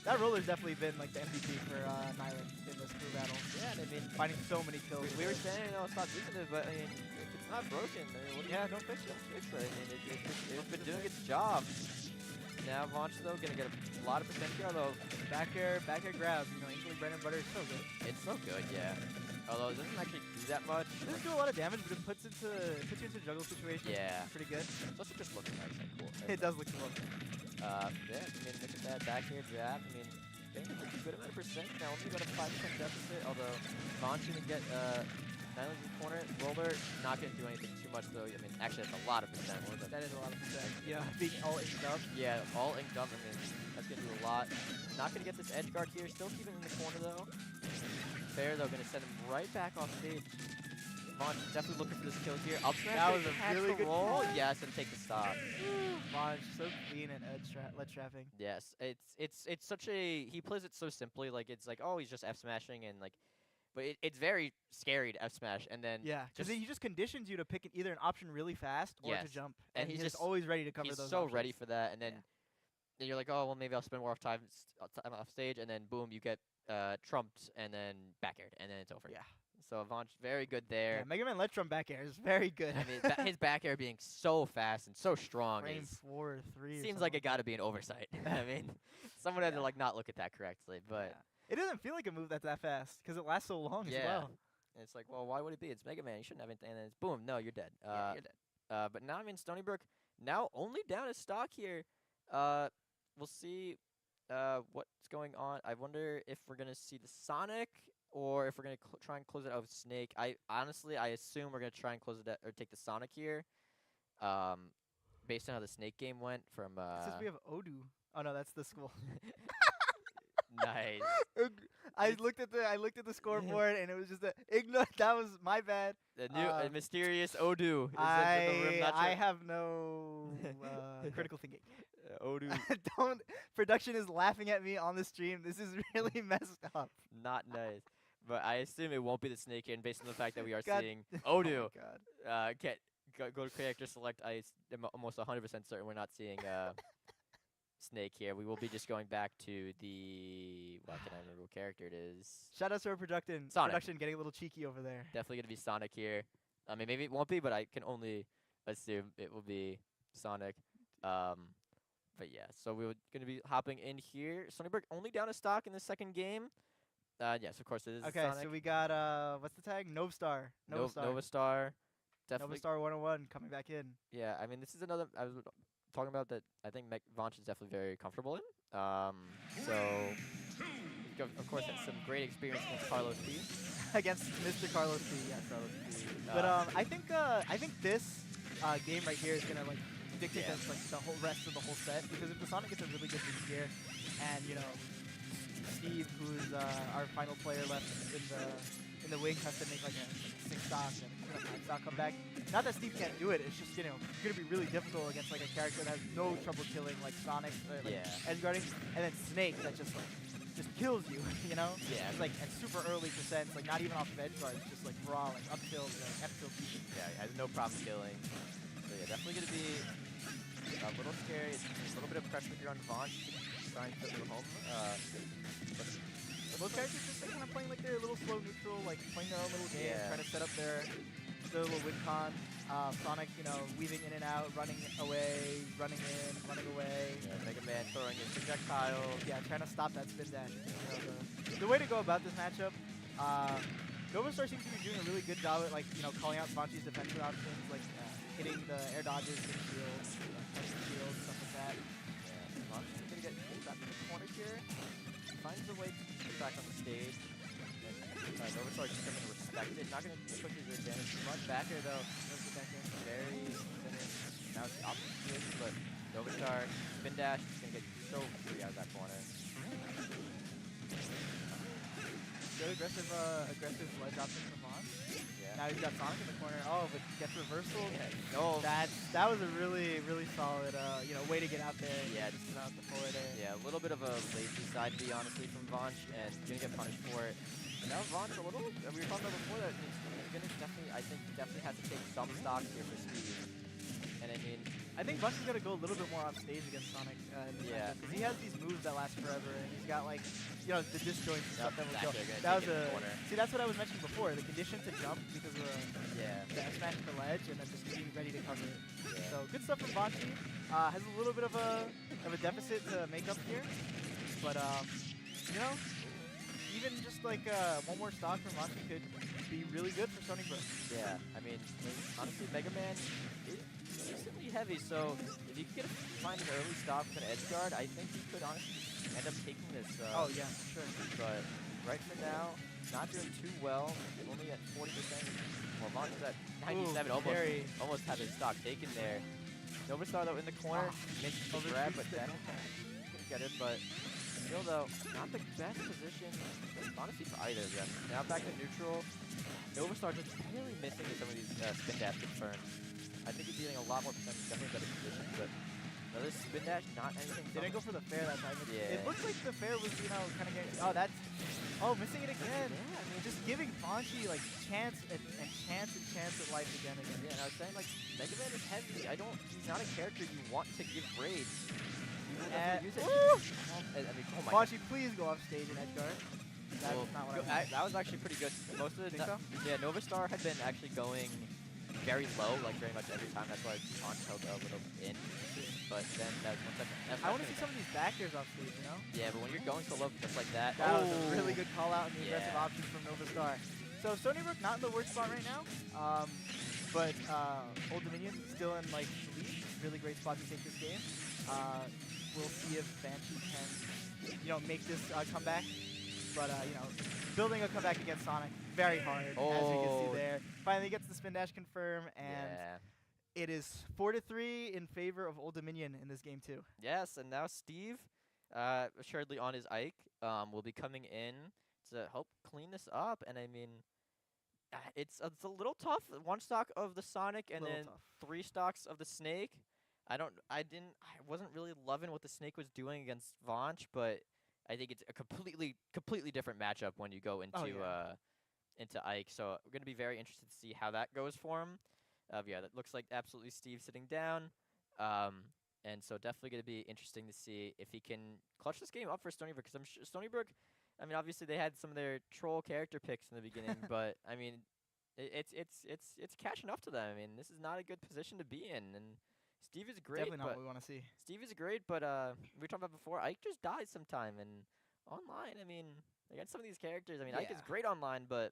That roller's definitely been like the MVP for Nyland in this crew battle. Yeah, and I mean, Finding so many kills. we were saying, no, stop using it, but I mean, if it's not broken, then what do Yeah, don't fix it. fix it? I mean, it's been doing its job. Now Vanch though gonna get a lot of percent here, although Back air grab. You know, Inkling bread and butter is so good. it's so good, yeah. Although it doesn't actually do that much. It doesn't do a lot of damage, but it puts you into a juggle situation. Yeah. Pretty good. It's also just looking nice and cool. It does look cool. Yeah, I mean, look at that back here jab. I mean, getting a pretty good amount of percent now. Only got a 5% deficit, although Vanch gonna get Nyland's in the corner. Roller not gonna do anything too much though. I mean, actually that's a lot of percent. What was that? That is a lot of percent. Yeah, being all inked up. Yeah, all inked up. I mean, that's gonna do a lot. Not gonna get this edge guard here. Still keeping in the corner though. Fair though, gonna send him right back off stage. Vanch definitely looking for this kill here. Up smash. That gonna was a catch really the good roll. catch. Yes, and take the stop. Vanch, so clean and ledge trapping. Yes, it's such a he plays it so simply. Like it's like oh he's just F smashing and like, but it's very scary to F smash and then Yeah, because he just conditions you to pick either an option really fast or Yes. to jump, And and he's he's just just- always ready to cover he's those. so options. ready for that and then you're like oh well maybe I'll spend more time off stage and then boom you get trumped and then back aired and then it's over. Yeah. So Vanch very good there. Yeah, Mega Man ledge from back air is very good. I mean his back air being so fast and so strong Frame is 4 or 3. seems like it got to be an oversight. I mean someone had to like not look at that correctly, but. Yeah. It doesn't feel like a move that's that fast because it lasts so long as Yeah. well. And it's like, well, why would it be? It's Mega Man. You shouldn't have anything. And then it's boom. No, you're dead. Yeah, you're dead. But now I'm in Stony Brook. Now only down a stock here. We'll see what's going on. I wonder if we're gonna see the Sonic or if we're gonna try and close it out with Snake. I assume we're gonna try and close it out, or take the Sonic here. Based on how the Snake game went from. Since we have Odu. Oh no, that's the school. Nice. I looked at the scoreboard and it was just a ignore. That was my bad. The new mysterious Odu. Is in the room, not I sure. have no critical thinking. Odu. Don't. Production is laughing at me on the stream. This is really messed up. Not nice. But I assume it won't be the Snake in based on the fact that we are God. seeing Oh Odu. my God. Go to character select. I am almost 100% certain we're not seeing Snake here. We will be just going back to the... What can I remember what character it is? Shout out to our production. Sonic. Production getting a little cheeky over there. Definitely going to be Sonic here. I mean, maybe it won't be, but I can only assume it will be Sonic. But yeah, so we're going to be hopping in here. Stony Brook only down a stock in the second game. Yes, of course it is Okay, Sonic. so we got what's the tag? Novstar. Novastar. Definitely. Novastar 101 coming back in. Yeah, I mean, this is another I was talking about that I think Vanch is definitely very comfortable in. So, of course, has some great experience against Carlos P. Against Mr. Carlos P. Yeah. Carlos P. But I think this game right here is gonna like dictate like the whole rest of the whole set, because if the Sonic gets a really good lead here, and you know Steve, who's our final player left in the wing, has to make like a 6 stock and a 5 stock comeback. Not that Steve can't do it. It's just gonna be really difficult against like a character that has no trouble killing like Sonic, like edge guarding, and then Snake that just kills you. You know? Yeah. It's like at super early percents, like not even off of edge guard, it's just like brawling up tilt, F tilt. Yeah, he has no problem killing. So yeah, definitely gonna be a little scary. It's a little bit of pressure here on Vaughn trying to go home. Most characters just like, kind of playing like their little slow neutral, like playing their own little game, trying to set up their little win con. Sonic, weaving in and out, running away, running in, running away. Yeah, Mega Man throwing his projectiles. Yeah, trying to stop that spin dash. The way to go about this matchup, Novastar seems to be doing a really good job at calling out Spongy's defensive options, like hitting the air dodges, hitting shields, touching shields, stuff like that. Yeah, Spongy's gonna get pulled back in the corner here. Finds a way to get back on the stage. Novastar just going to respect it. Not going to push his advantage too much. Back here though, very finished. Now it's the opposite situation, but Novastar spin dash is going to get so free out of that corner. Really aggressive ledge option from Vaughn. Yeah. Now he's got Sonic in the corner. Oh, but gets reversal. Yeah. No. That was a really solid way to get out there. Yeah, just out the forward there. Yeah, a little bit of a lazy side B honestly from Vaughn, and gonna get punished for it. And now Vaughn's a little. We were talking about before that he's gonna definitely has to take some stocks here for speed. And I mean, I think Buster's got to go a little bit more off stage against Sonic. Because he has these moves that last forever, and he's got the disjoints and stuff that will go. That was see, that's what I was mentioning before. The condition to jump because of the S smash to ledge, and then just being ready to cover it. Yeah. So good stuff from Banshee. Has a little bit of a deficit to make up here, but even just one more stock from Banshee could be really good for Stony Brook. Yeah, I mean, honestly, Mega Man is decently heavy, so if you could find an early stop with an edge guard, I think he could honestly end up taking this. Oh yeah, for sure. But right for now, not doing too well. Only at 40%. Well, Mon's at 97. Almost had his stock taken there. Novastar though in the corner, missed the grab, but then couldn't get it. But still though, not the best position, honestly, for either of them. Now back to neutral. Novastar just really missing with some of these spin dash confirms. I think he's dealing a lot more percentage, definitely better position, but another spin dash, not anything. Didn't go for the fair that time. Yeah. It looks like the fair was, kind of getting. Oh, missing it again. Yeah, I mean, just giving Banshee chance and chance at life again. Yeah, and I was saying Mega Man is heavy. He's not a character you want to give rage. Use it. Oh my Banshee, please go off stage and edge guard. That's not what that was actually pretty good. Most of the time, yeah, Novastar had been actually going very low, very much every time. That's why Vaughn held a little in. But then I want to see some of these back airs off stage, Yeah, but when you're going so low just like that. That was a really good call out in the aggressive options from Novastar. So Stony Brook not in the worst spot right now. But Old Dominion still in the lead. Really great spot to take this game. We'll see if Banshee can, make this comeback. But, building a comeback against Sonic, very hard, as you can see there. Finally gets the spin dash confirm, and it is 4-3 in favor of Old Dominion in this game, too. Yes, and now Steve, assuredly on his Ike, will be coming in to help clean this up. And, I mean, it's a little tough. 1 stock of the Sonic and then 3 stocks of the Snake. I wasn't really loving what the Snake was doing against Vaunch, but I think it's a completely different matchup when you go into into Ike. So we're gonna be very interested to see how that goes for him. Yeah, that looks like absolutely Steve sitting down. And so definitely gonna be interesting to see if he can clutch this game up for Stony Brook. Because I'm sure Stony Brook, I mean, obviously they had some of their troll character picks in the beginning, but I mean, it's catching up to them. I mean, this is not a good position to be in, and Steve is great. Definitely not what we want to see. Steve is great, but we were talking about before, Ike just dies sometime, and online, I mean, against some of these characters, I mean, Ike is great online, but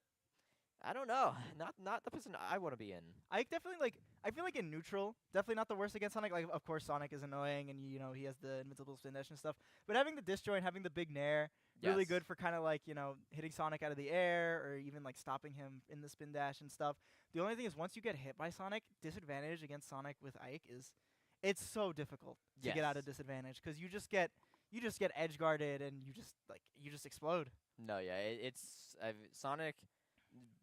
I don't know, not the position I want to be in. Ike definitely I feel like in neutral, definitely not the worst against Sonic. Of course Sonic is annoying, and he has the invincible spin dash and stuff. But having the disjoint, having the big nair, really good for kind of hitting Sonic out of the air, or even stopping him in the spin dash and stuff. The only thing is, once you get hit by Sonic, disadvantage against Sonic with Ike it's so difficult to get out of disadvantage, because you just get you just get edge guarded and you just explode. No, yeah, it's Sonic.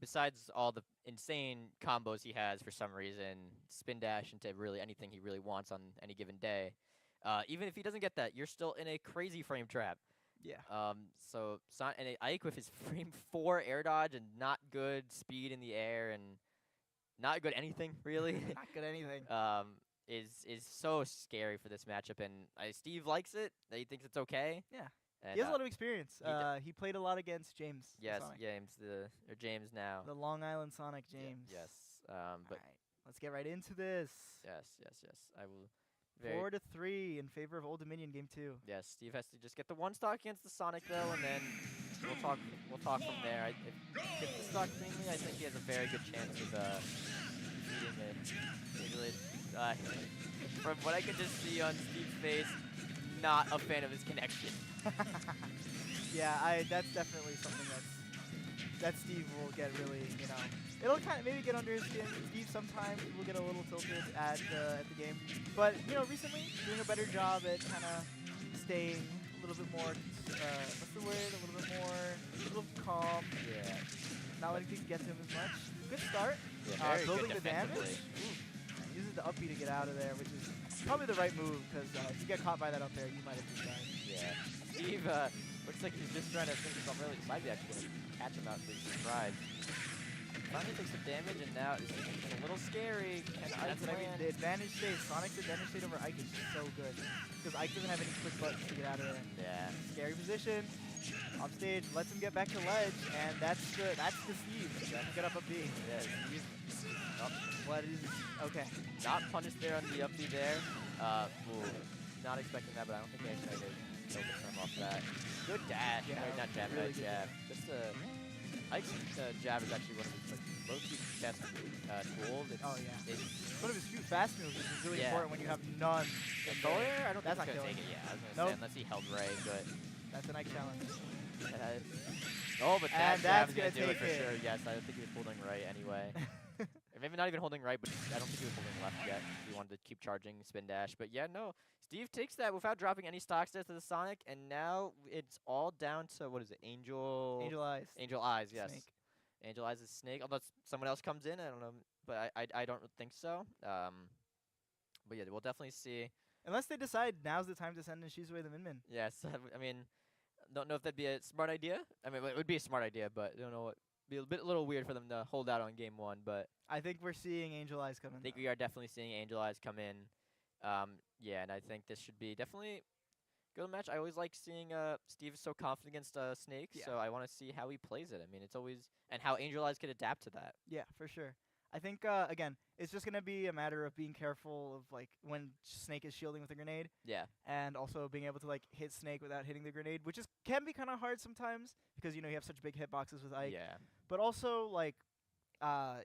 Besides all the insane combos he has for some reason, spin dash into really anything he really wants on any given day. Even if he doesn't get that, you're still in a crazy frame trap. Yeah. And Ike with his frame 4 air dodge and not good speed in the air and not good anything really. Not good at anything. Is so scary for this matchup, and Steve likes it. He thinks it's okay. Yeah. And, He has a lot of experience. he He played a lot against James. the yes, Sonic. James now. The Long Island Sonic James. Yes. But But all right, let's get right into this. yes. I will. 4-3 in favor of Old Dominion, game 2. Yes, Steve has to just get the 1 stock against the Sonic though, and then we'll talk. We'll talk from there. If gets the stock cleanly, I think he has a very good chance of beating it. From what I can just see on Steve's face, not a fan of his connection. Yeah, that's definitely something that Steve will get really, it'll kind of maybe get under his skin. Steve sometimes will get a little tilted at the game, but recently doing a better job at kind of staying a little bit more, what's the word? A little calm. Yeah. Not letting things get to him as much. Good start. Yeah, very building good the damage. defensively. Uses the up B to get out of there, which is probably the right move because if you get caught by that up there, you might have just died. Yeah. Steve looks like he's just trying to think himself really. Might be actually going to catch him out for his surprise. Finally takes some damage, and now it's a little scary. That's what I mean. The advantage state, Sonic's advantage state over Ike is just so good because Ike doesn't have any quick buttons to get out of there. Yeah. Scary position. Off stage, lets him get back to ledge, and that's the Steve. Let him get up B. Yeah. Steve. What is okay? Not punished there on the up B there. Not expecting that, but I don't think they actually killed him off that. Good dash. Yeah, Not jab, really but jab. Just Ike's jab is actually one of his low-key best tools. It's One of his few fast moves, which is really Yeah. important when you have none. I don't That's think not he's going killing. to take it. Yeah, I was going to Nope. say, unless he held Ray, but... That's an Ike challenge. But that And that's jab is going to do gonna it for take sure. it. Yes, I don't think he was holding right anyway. Or maybe not even holding right, but I don't think he was holding left yet. He wanted to keep charging spin dash. But yeah, no. Steve takes that without dropping any stock stats to the Sonic, and now it's all down to, what is it, Angel Eyes. Angel Eyes, yes. Snake. Angel Eyes is Snake, unless someone else comes in. I don't know, but I don't think so. But yeah, we'll definitely see. Unless they decide now's the time to send in Shizue the Min. Yes, I mean, don't know if that'd be a smart idea. I mean, it would be a smart idea, but I don't know what. Be a little weird for them to hold out on game 1, but I think we're seeing Angel Eyes come in. I think we are definitely seeing Angel Eyes come in. Yeah, and I think this should be definitely good match. I always like seeing Steve is so confident against Snake, Yeah. so I want to see how he plays it. I mean, it's always and how Angel Eyes could adapt to that. Yeah, for sure. I think again, it's just gonna be a matter of being careful of when Snake is shielding with a grenade, Yeah. and also being able to hit Snake without hitting the grenade, which can be kind of hard sometimes because you have such big hitboxes with Ike. Yeah. But also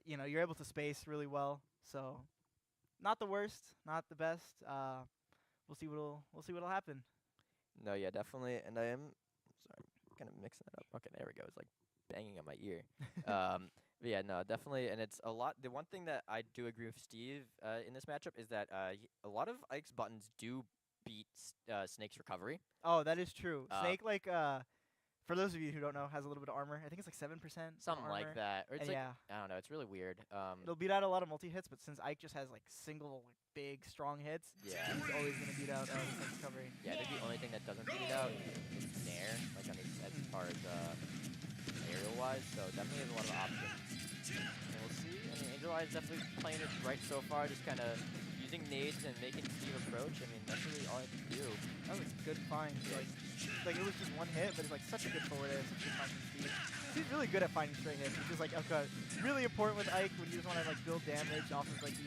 you're able to space really well, so not the worst, not the best. We'll see what'll happen. No, yeah, definitely. And I am sorry, I'm kind of mixing that up. Okay, there we go. It's like banging on my ear. But yeah, no, definitely. And it's a lot. The one thing that I do agree with Steve in this matchup is that a lot of Ike's buttons do beat Snake's recovery. Oh, that is true. Uh, Snake, for those of you who don't know, has a little bit of armor. I think it's like 7%. Something armor. like that. Or it's And like, yeah. I don't know. It's really weird. It'll beat out a lot of multi-hits, but since Ike just has single big strong hits, Yeah. he's always going to beat out Snake's recovery. Yeah, I think the only thing that doesn't beat it out is Nair, as far as aerial-wise. So definitely has a lot of options. And we'll see. I mean, Angel Eye is definitely playing it right so far, just kind of using nades and making Steve approach. I mean, that's really all I can do. That was a good find. It was just one hit, but it's such a good forward air, such a good find from Steve. He's really good at finding straight hits, which is really important with Ike when you just want to build damage off of these,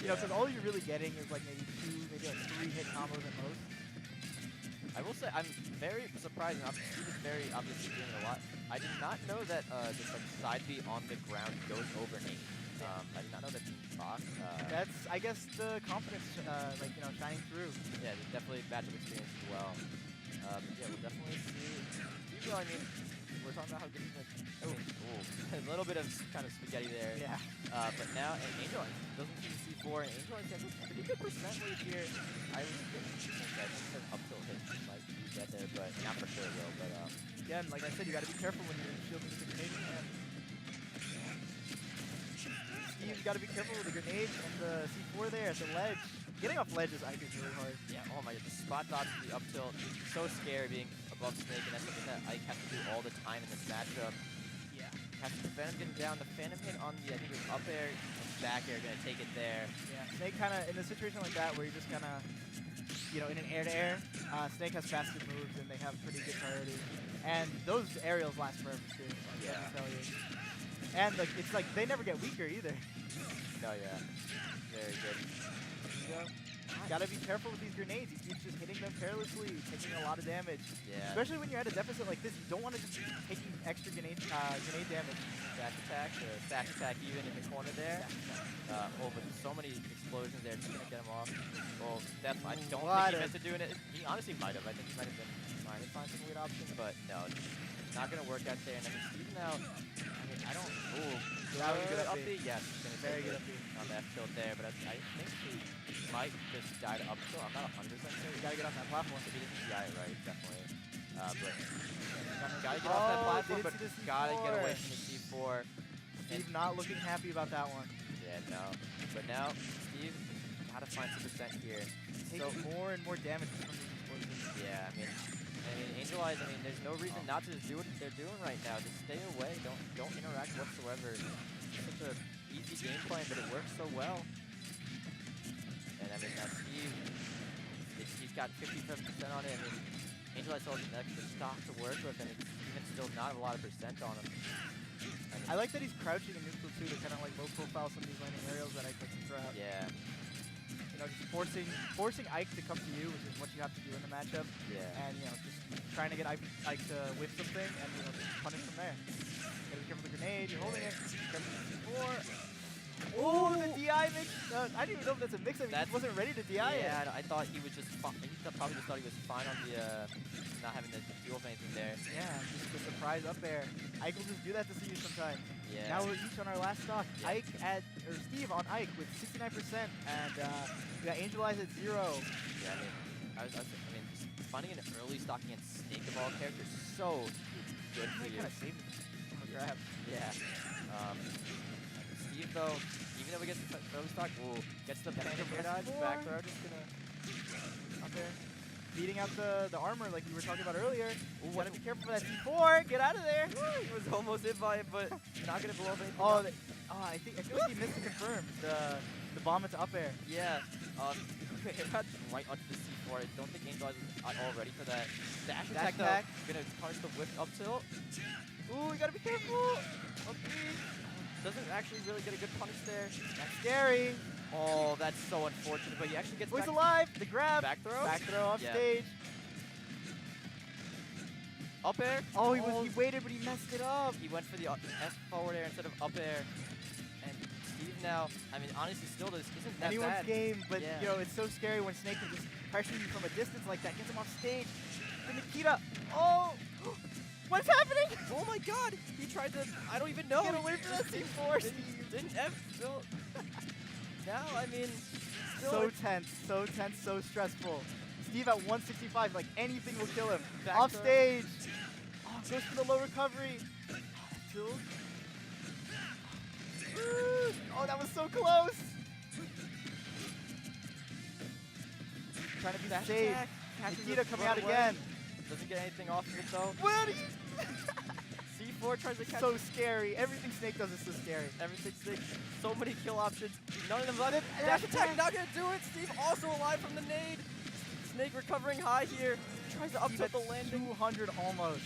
because all you're really getting is maybe 3 hit combos at most. I will say I'm very surprised, and Steve is very obviously doing it a lot. I did not know that this side B on the ground goes over nade. I did not know that in proc. That's, I guess, the confidence, shining through. Yeah, definitely matchup experience as well. Yeah, we'll definitely see. I mean, we're talking about how good he's been. I mean, ooh, a little bit of kind of spaghetti there. Yeah. But now, and Angel Eyes doesn't see C4, and Angel Eyes has a pretty good percent lead here. I think that up tilt hit might get there, but not for sure though. But Again, like I said, you got to be careful when you're shielding the grenade. Steve's got to be careful with the grenade and the C4 there at the ledge. Getting off ledge is, I think, really hard. yeah, oh my god, the spot dodge to the up tilt, so scary being above Snake, and that's something that Ike has to do all the time in this matchup. Yeah. Has to prevent him getting down. The Phantom hit on the, I think it was up air and back air, gonna take it there. Yeah. Snake kind of, in a situation like that where you're just kind of, you know, in an air-to-air, Snake has faster moves and they have pretty good priority. And those aerials last forever too. Like, Yeah. let me tell you. And like, it's like they never get weaker either. No, yeah. Very good. Gotta be careful with these grenades. He keeps just hitting them carelessly, taking a lot of damage. Yeah. Especially when you're at a deficit like this, you don't want to just be taking extra grenade damage. Stash attack even in the corner there. Oh, but so many explosions there, just gonna get him off. Well, Def, I don't think he meant to doing it. He honestly might have. I think he might have been trying to find some weird option, but no, not gonna work out there. And I mean, Steve now, I mean, I don't. Ooh, that was a good up B. Yes, gonna very good up up B on the F tilt there, but I think he might just die to up tilt. I'm not 100% sure. You gotta get off that platform. If he didn't die it right, definitely. But gotta get off that platform, but gotta get away from the C4. Steve not looking happy about that one. Yeah, no. But now, Steve gotta find some percent here. Taking more and more damage from these explosions. Yeah, I mean, Angel Eyes, I mean, there's no reason not to do what they're doing right now. Just stay away. Don't interact whatsoever. It's such a easy game plan, but it works so well. And I mean, now Steve, he's got 57% on it. I mean, Angel Eyes still has an extra stock to work with, and it's even still not a lot of percent on him. I like that he's crouching in neutral too to kind of like low profile some of these landing aerials that Ike likes to throw out. Yeah. You know, just forcing Ike to come to you, which is what you have to do in the matchup. Yeah. And you know, just trying to get Ike to whiff something and you know, just punish from there. Gotta be careful with the grenade. You're holding it. Careful with the C4. Oh, the DI mix. I didn't even know if that's a mix. I mean, he wasn't ready to DI it. Yeah, I thought he was just probably just thought he was fine on the not having the fuel of anything there. Yeah, just a surprise up there. Ike will just do that to see you sometimes. Yeah. Now we're each on our last stock. Yeah. Steve on Ike with 69%, and we got Angel Eyes at 0. Yeah, I mean, just finding an early stock against Snake of all characters is so good for you. Kind of saved him from a grab. Yeah. Steve though, even though we get the early stock, gets the panic dodge, back throw, just gonna up there. Beating out the armor like we were talking about earlier. Ooh, gotta be careful for that C4. Get out of there. He was almost hit by it, but not gonna blow up anything. I feel like he missed to confirm the bomb into up air. Yeah. It got right onto the C4. I don't think Angel Eyes is all ready for that. Dash attack though, gonna punish the whip up tilt. Ooh, you gotta be careful. Okay. Doesn't actually really get a good punish there. That's scary. Oh, that's so unfortunate, but he actually gets he's alive. The grab. Back throw? Back throw off stage. Up air? Oh, he waited, but he messed it up. He went for the F forward air instead of up air. And Steve now, I mean, honestly, still this isn't that anyone's bad. game, but you know, it's so scary when Snake can just pressure you from a distance like that. Gets him off stage. The Nikita. Oh! What's happening? Oh my god! He tried to, I don't even know. Get away from that C4, Steve. Didn't F still. Now, I mean, so tense, so stressful. Steve at 165, like anything will kill him. Off stage. Oh, goes for the low recovery. Oh, that was so close. Trying to be safe. Nikita coming out again. Doesn't get anything off of it though. What? C4 tries to catch. So scary. Everything Snake does is so scary. Everything Snake. So many kill options. None of them on it. Dash attack not gonna do it. Steve also alive from the nade. Snake recovering high here. Tries to up tilt the landing. 200 almost.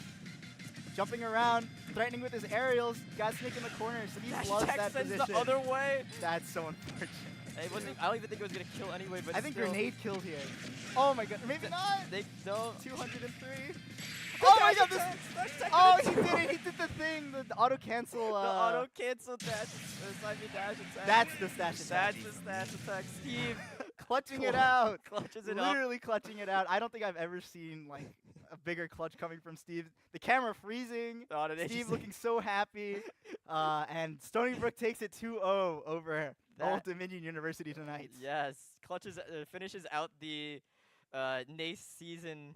Jumping around, threatening with his aerials. Got Snake in the corner. Steve loves that position. The other way. That's so unfortunate. It wasn't. I don't even think it was gonna kill anyway. But I think grenade killed here. Oh my god, maybe not. No. 203. Oh my god! Oh, he did it! He did the thing, the auto cancel. The auto cancel dash, side B dash attack. That's the stash attack. That's the stash attack. Steve clutching it out. Clutches it Literally clutching it out. I don't think I've ever seen like a bigger clutch coming from Steve. The camera freezing. Oh, did they Steve just- looking so happy. And Stony Brook takes it 2-0 over Old Dominion University tonight. Yes, clutches finishes out the NACE season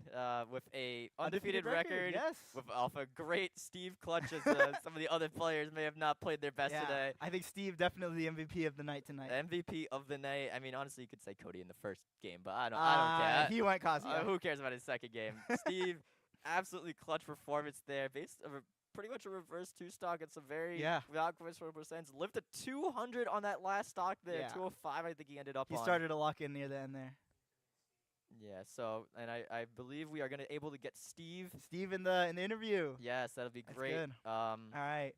with a undefeated record. Yes. With off a great Steve clutch, as some of the other players may have not played their best today. I think Steve definitely the MVP of the night tonight. MVP of the night. I mean, honestly, you could say Cody in the first game, but I don't care. He went Kazuya. Who cares about his second game? Steve, absolutely clutch performance there. Based of pretty much a reverse two stock and some very without questionable sense. Lived to 200 on that last stock there. 205, I think he ended up on. He started to lock in near the end there. Yeah, so, and I believe we are going to able to get Steve. Steve in the interview. Yes, that'll be great. Good. All right.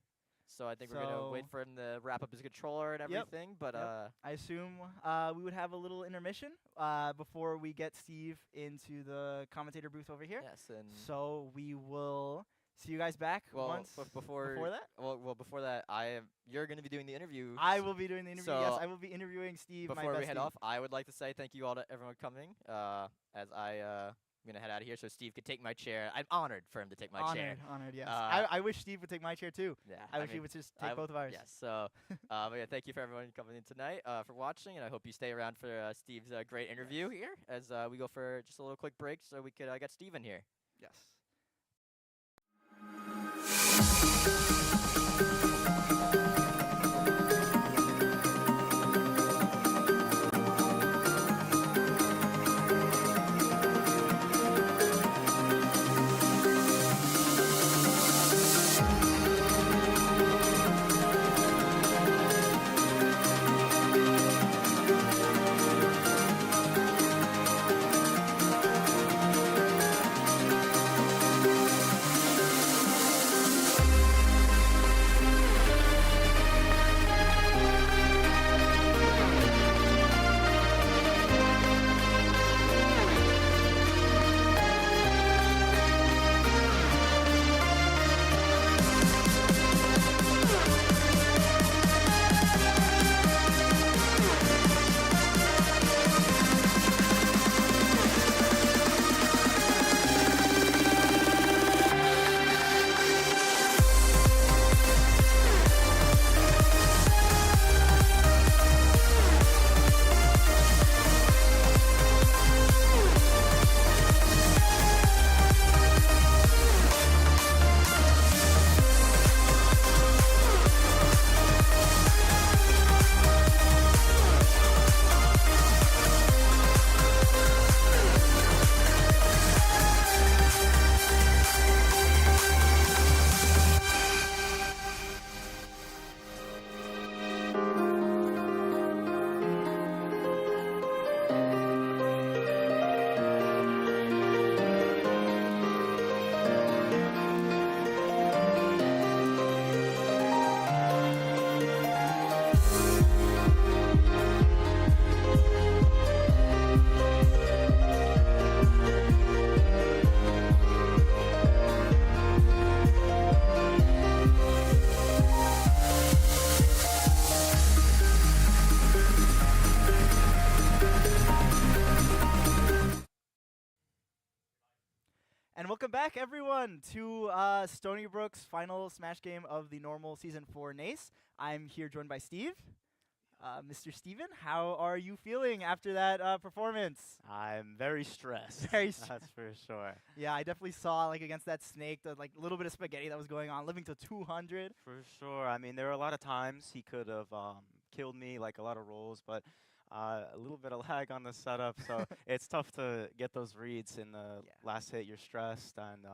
So I think we're going to wait for him to wrap up his controller and everything. But I assume we would have a little intermission before we get Steve into the commentator booth over here. Yes, and so we will see you guys back once. Before that? Well, before that, you're going to be doing the interview. I will be doing the interview. So yes, I will be interviewing Steve. Before we head off, I would like to say thank you all to everyone coming. As I'm going to head out of here so Steve could take my chair. I'm honored for him to take my chair. Honored, yes. I wish Steve would take my chair too. Yeah, I wish he would just take both of ours. Yes, so but yeah, thank you for everyone coming in tonight, for watching, and I hope you stay around for Steve's great interview here as we go for just a little quick break so we could get Steve in here. Yes. And welcome back, everyone, to Stony Brook's final Smash game of the normal Season 4 NACE. I'm here joined by Steve. Mr. Steven, how are you feeling after that performance? I'm very stressed. That's for sure. Yeah, I definitely saw, like, against that snake, the little bit of spaghetti that was going on, living to 200. For sure. I mean, there were a lot of times he could have killed me, like a lot of rolls, but a little bit of lag on the setup, so it's tough to get those reads in the last hit. You're stressed, and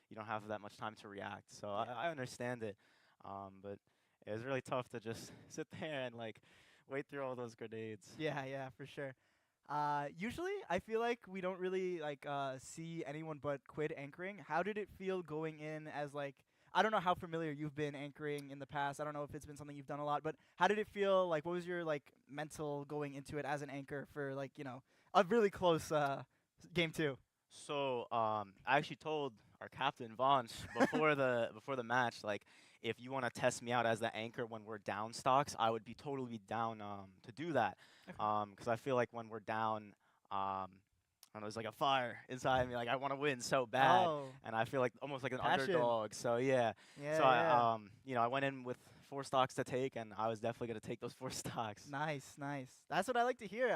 you don't have that much time to react. So I understand it, but it was really tough to just sit there and like wait through all those grenades. Yeah, for sure. Usually, I feel like we don't really like see anyone but Quid anchoring. How did it feel going in as like? I don't know how familiar you've been anchoring in the past. I don't know if it's been something you've done a lot, but how did it feel? Like, what was your like mental going into it as an anchor for like a really close game 2? So I actually told our captain Vance before the match, like, if you want to test me out as the anchor when we're down stocks, I would be totally down to do that. Because I feel like when we're down, I don't know, it's like a fire inside me. Like I want to win so bad, Oh, and I feel like almost like an passion. underdog. So yeah. Yeah, So yeah. I went in with 4 stocks to take, and I was definitely gonna take those 4 stocks. Nice, nice. That's what I like to hear.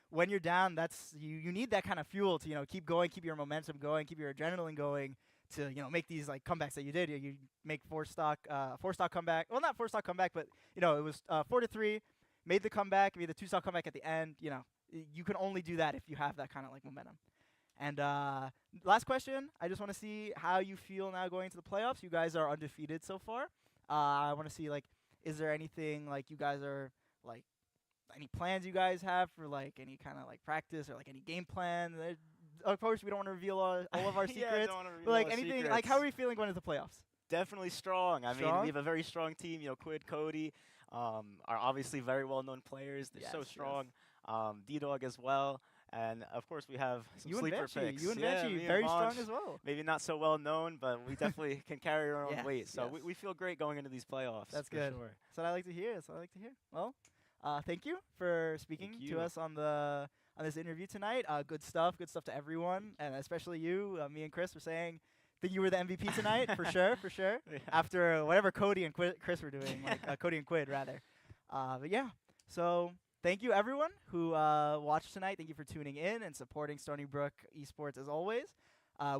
When you're down, that's you need that kind of fuel to keep going, keep your momentum going, keep your adrenaline going to make these like comebacks that you did. You make four stock comeback. Well, not 4 stock comeback, but it was 4-3. Made the comeback, made the 2 stock comeback at the end. You can only do that if you have that kind of like momentum. And last question, I just want to see how you feel now going into the playoffs. You guys are undefeated so far. I want to see like, is there anything like you guys are like, any plans you guys have for like any kind of like practice or like any game plan? Of course, we don't want to reveal all of our Yeah, secrets. don't wanna reveal But like all anything, secrets. like how are we feeling going into the playoffs? Definitely strong. I mean, Strong? we have a very strong team. Quid, Cody, are obviously very well-known players. They're so Yes, strong. D-Dog as well. And, of course, we have some You and sleeper Veggie, picks. you and Yeah, Veggie, me and very Vanch, strong as well. maybe not so well-known, but we definitely can carry our own Yes, weight. So yes. we feel great going into these playoffs. That's for good. Sure. That's what I like to hear. That's what I like to hear. Well, thank you for speaking Thank to you. us on this interview tonight. Good stuff to everyone, and especially you. Me and Chris were saying that you were the MVP tonight for sure, for sure. Yeah. After whatever Cody and Chris were doing, like Cody and Quid rather. But yeah, so thank you everyone who watched tonight. Thank you for tuning in and supporting Stony Brook Esports as always.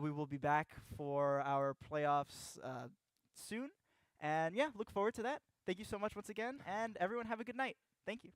We will be back for our playoffs soon, and yeah, look forward to that. Thank you so much once again, and everyone have a good night. Thank you.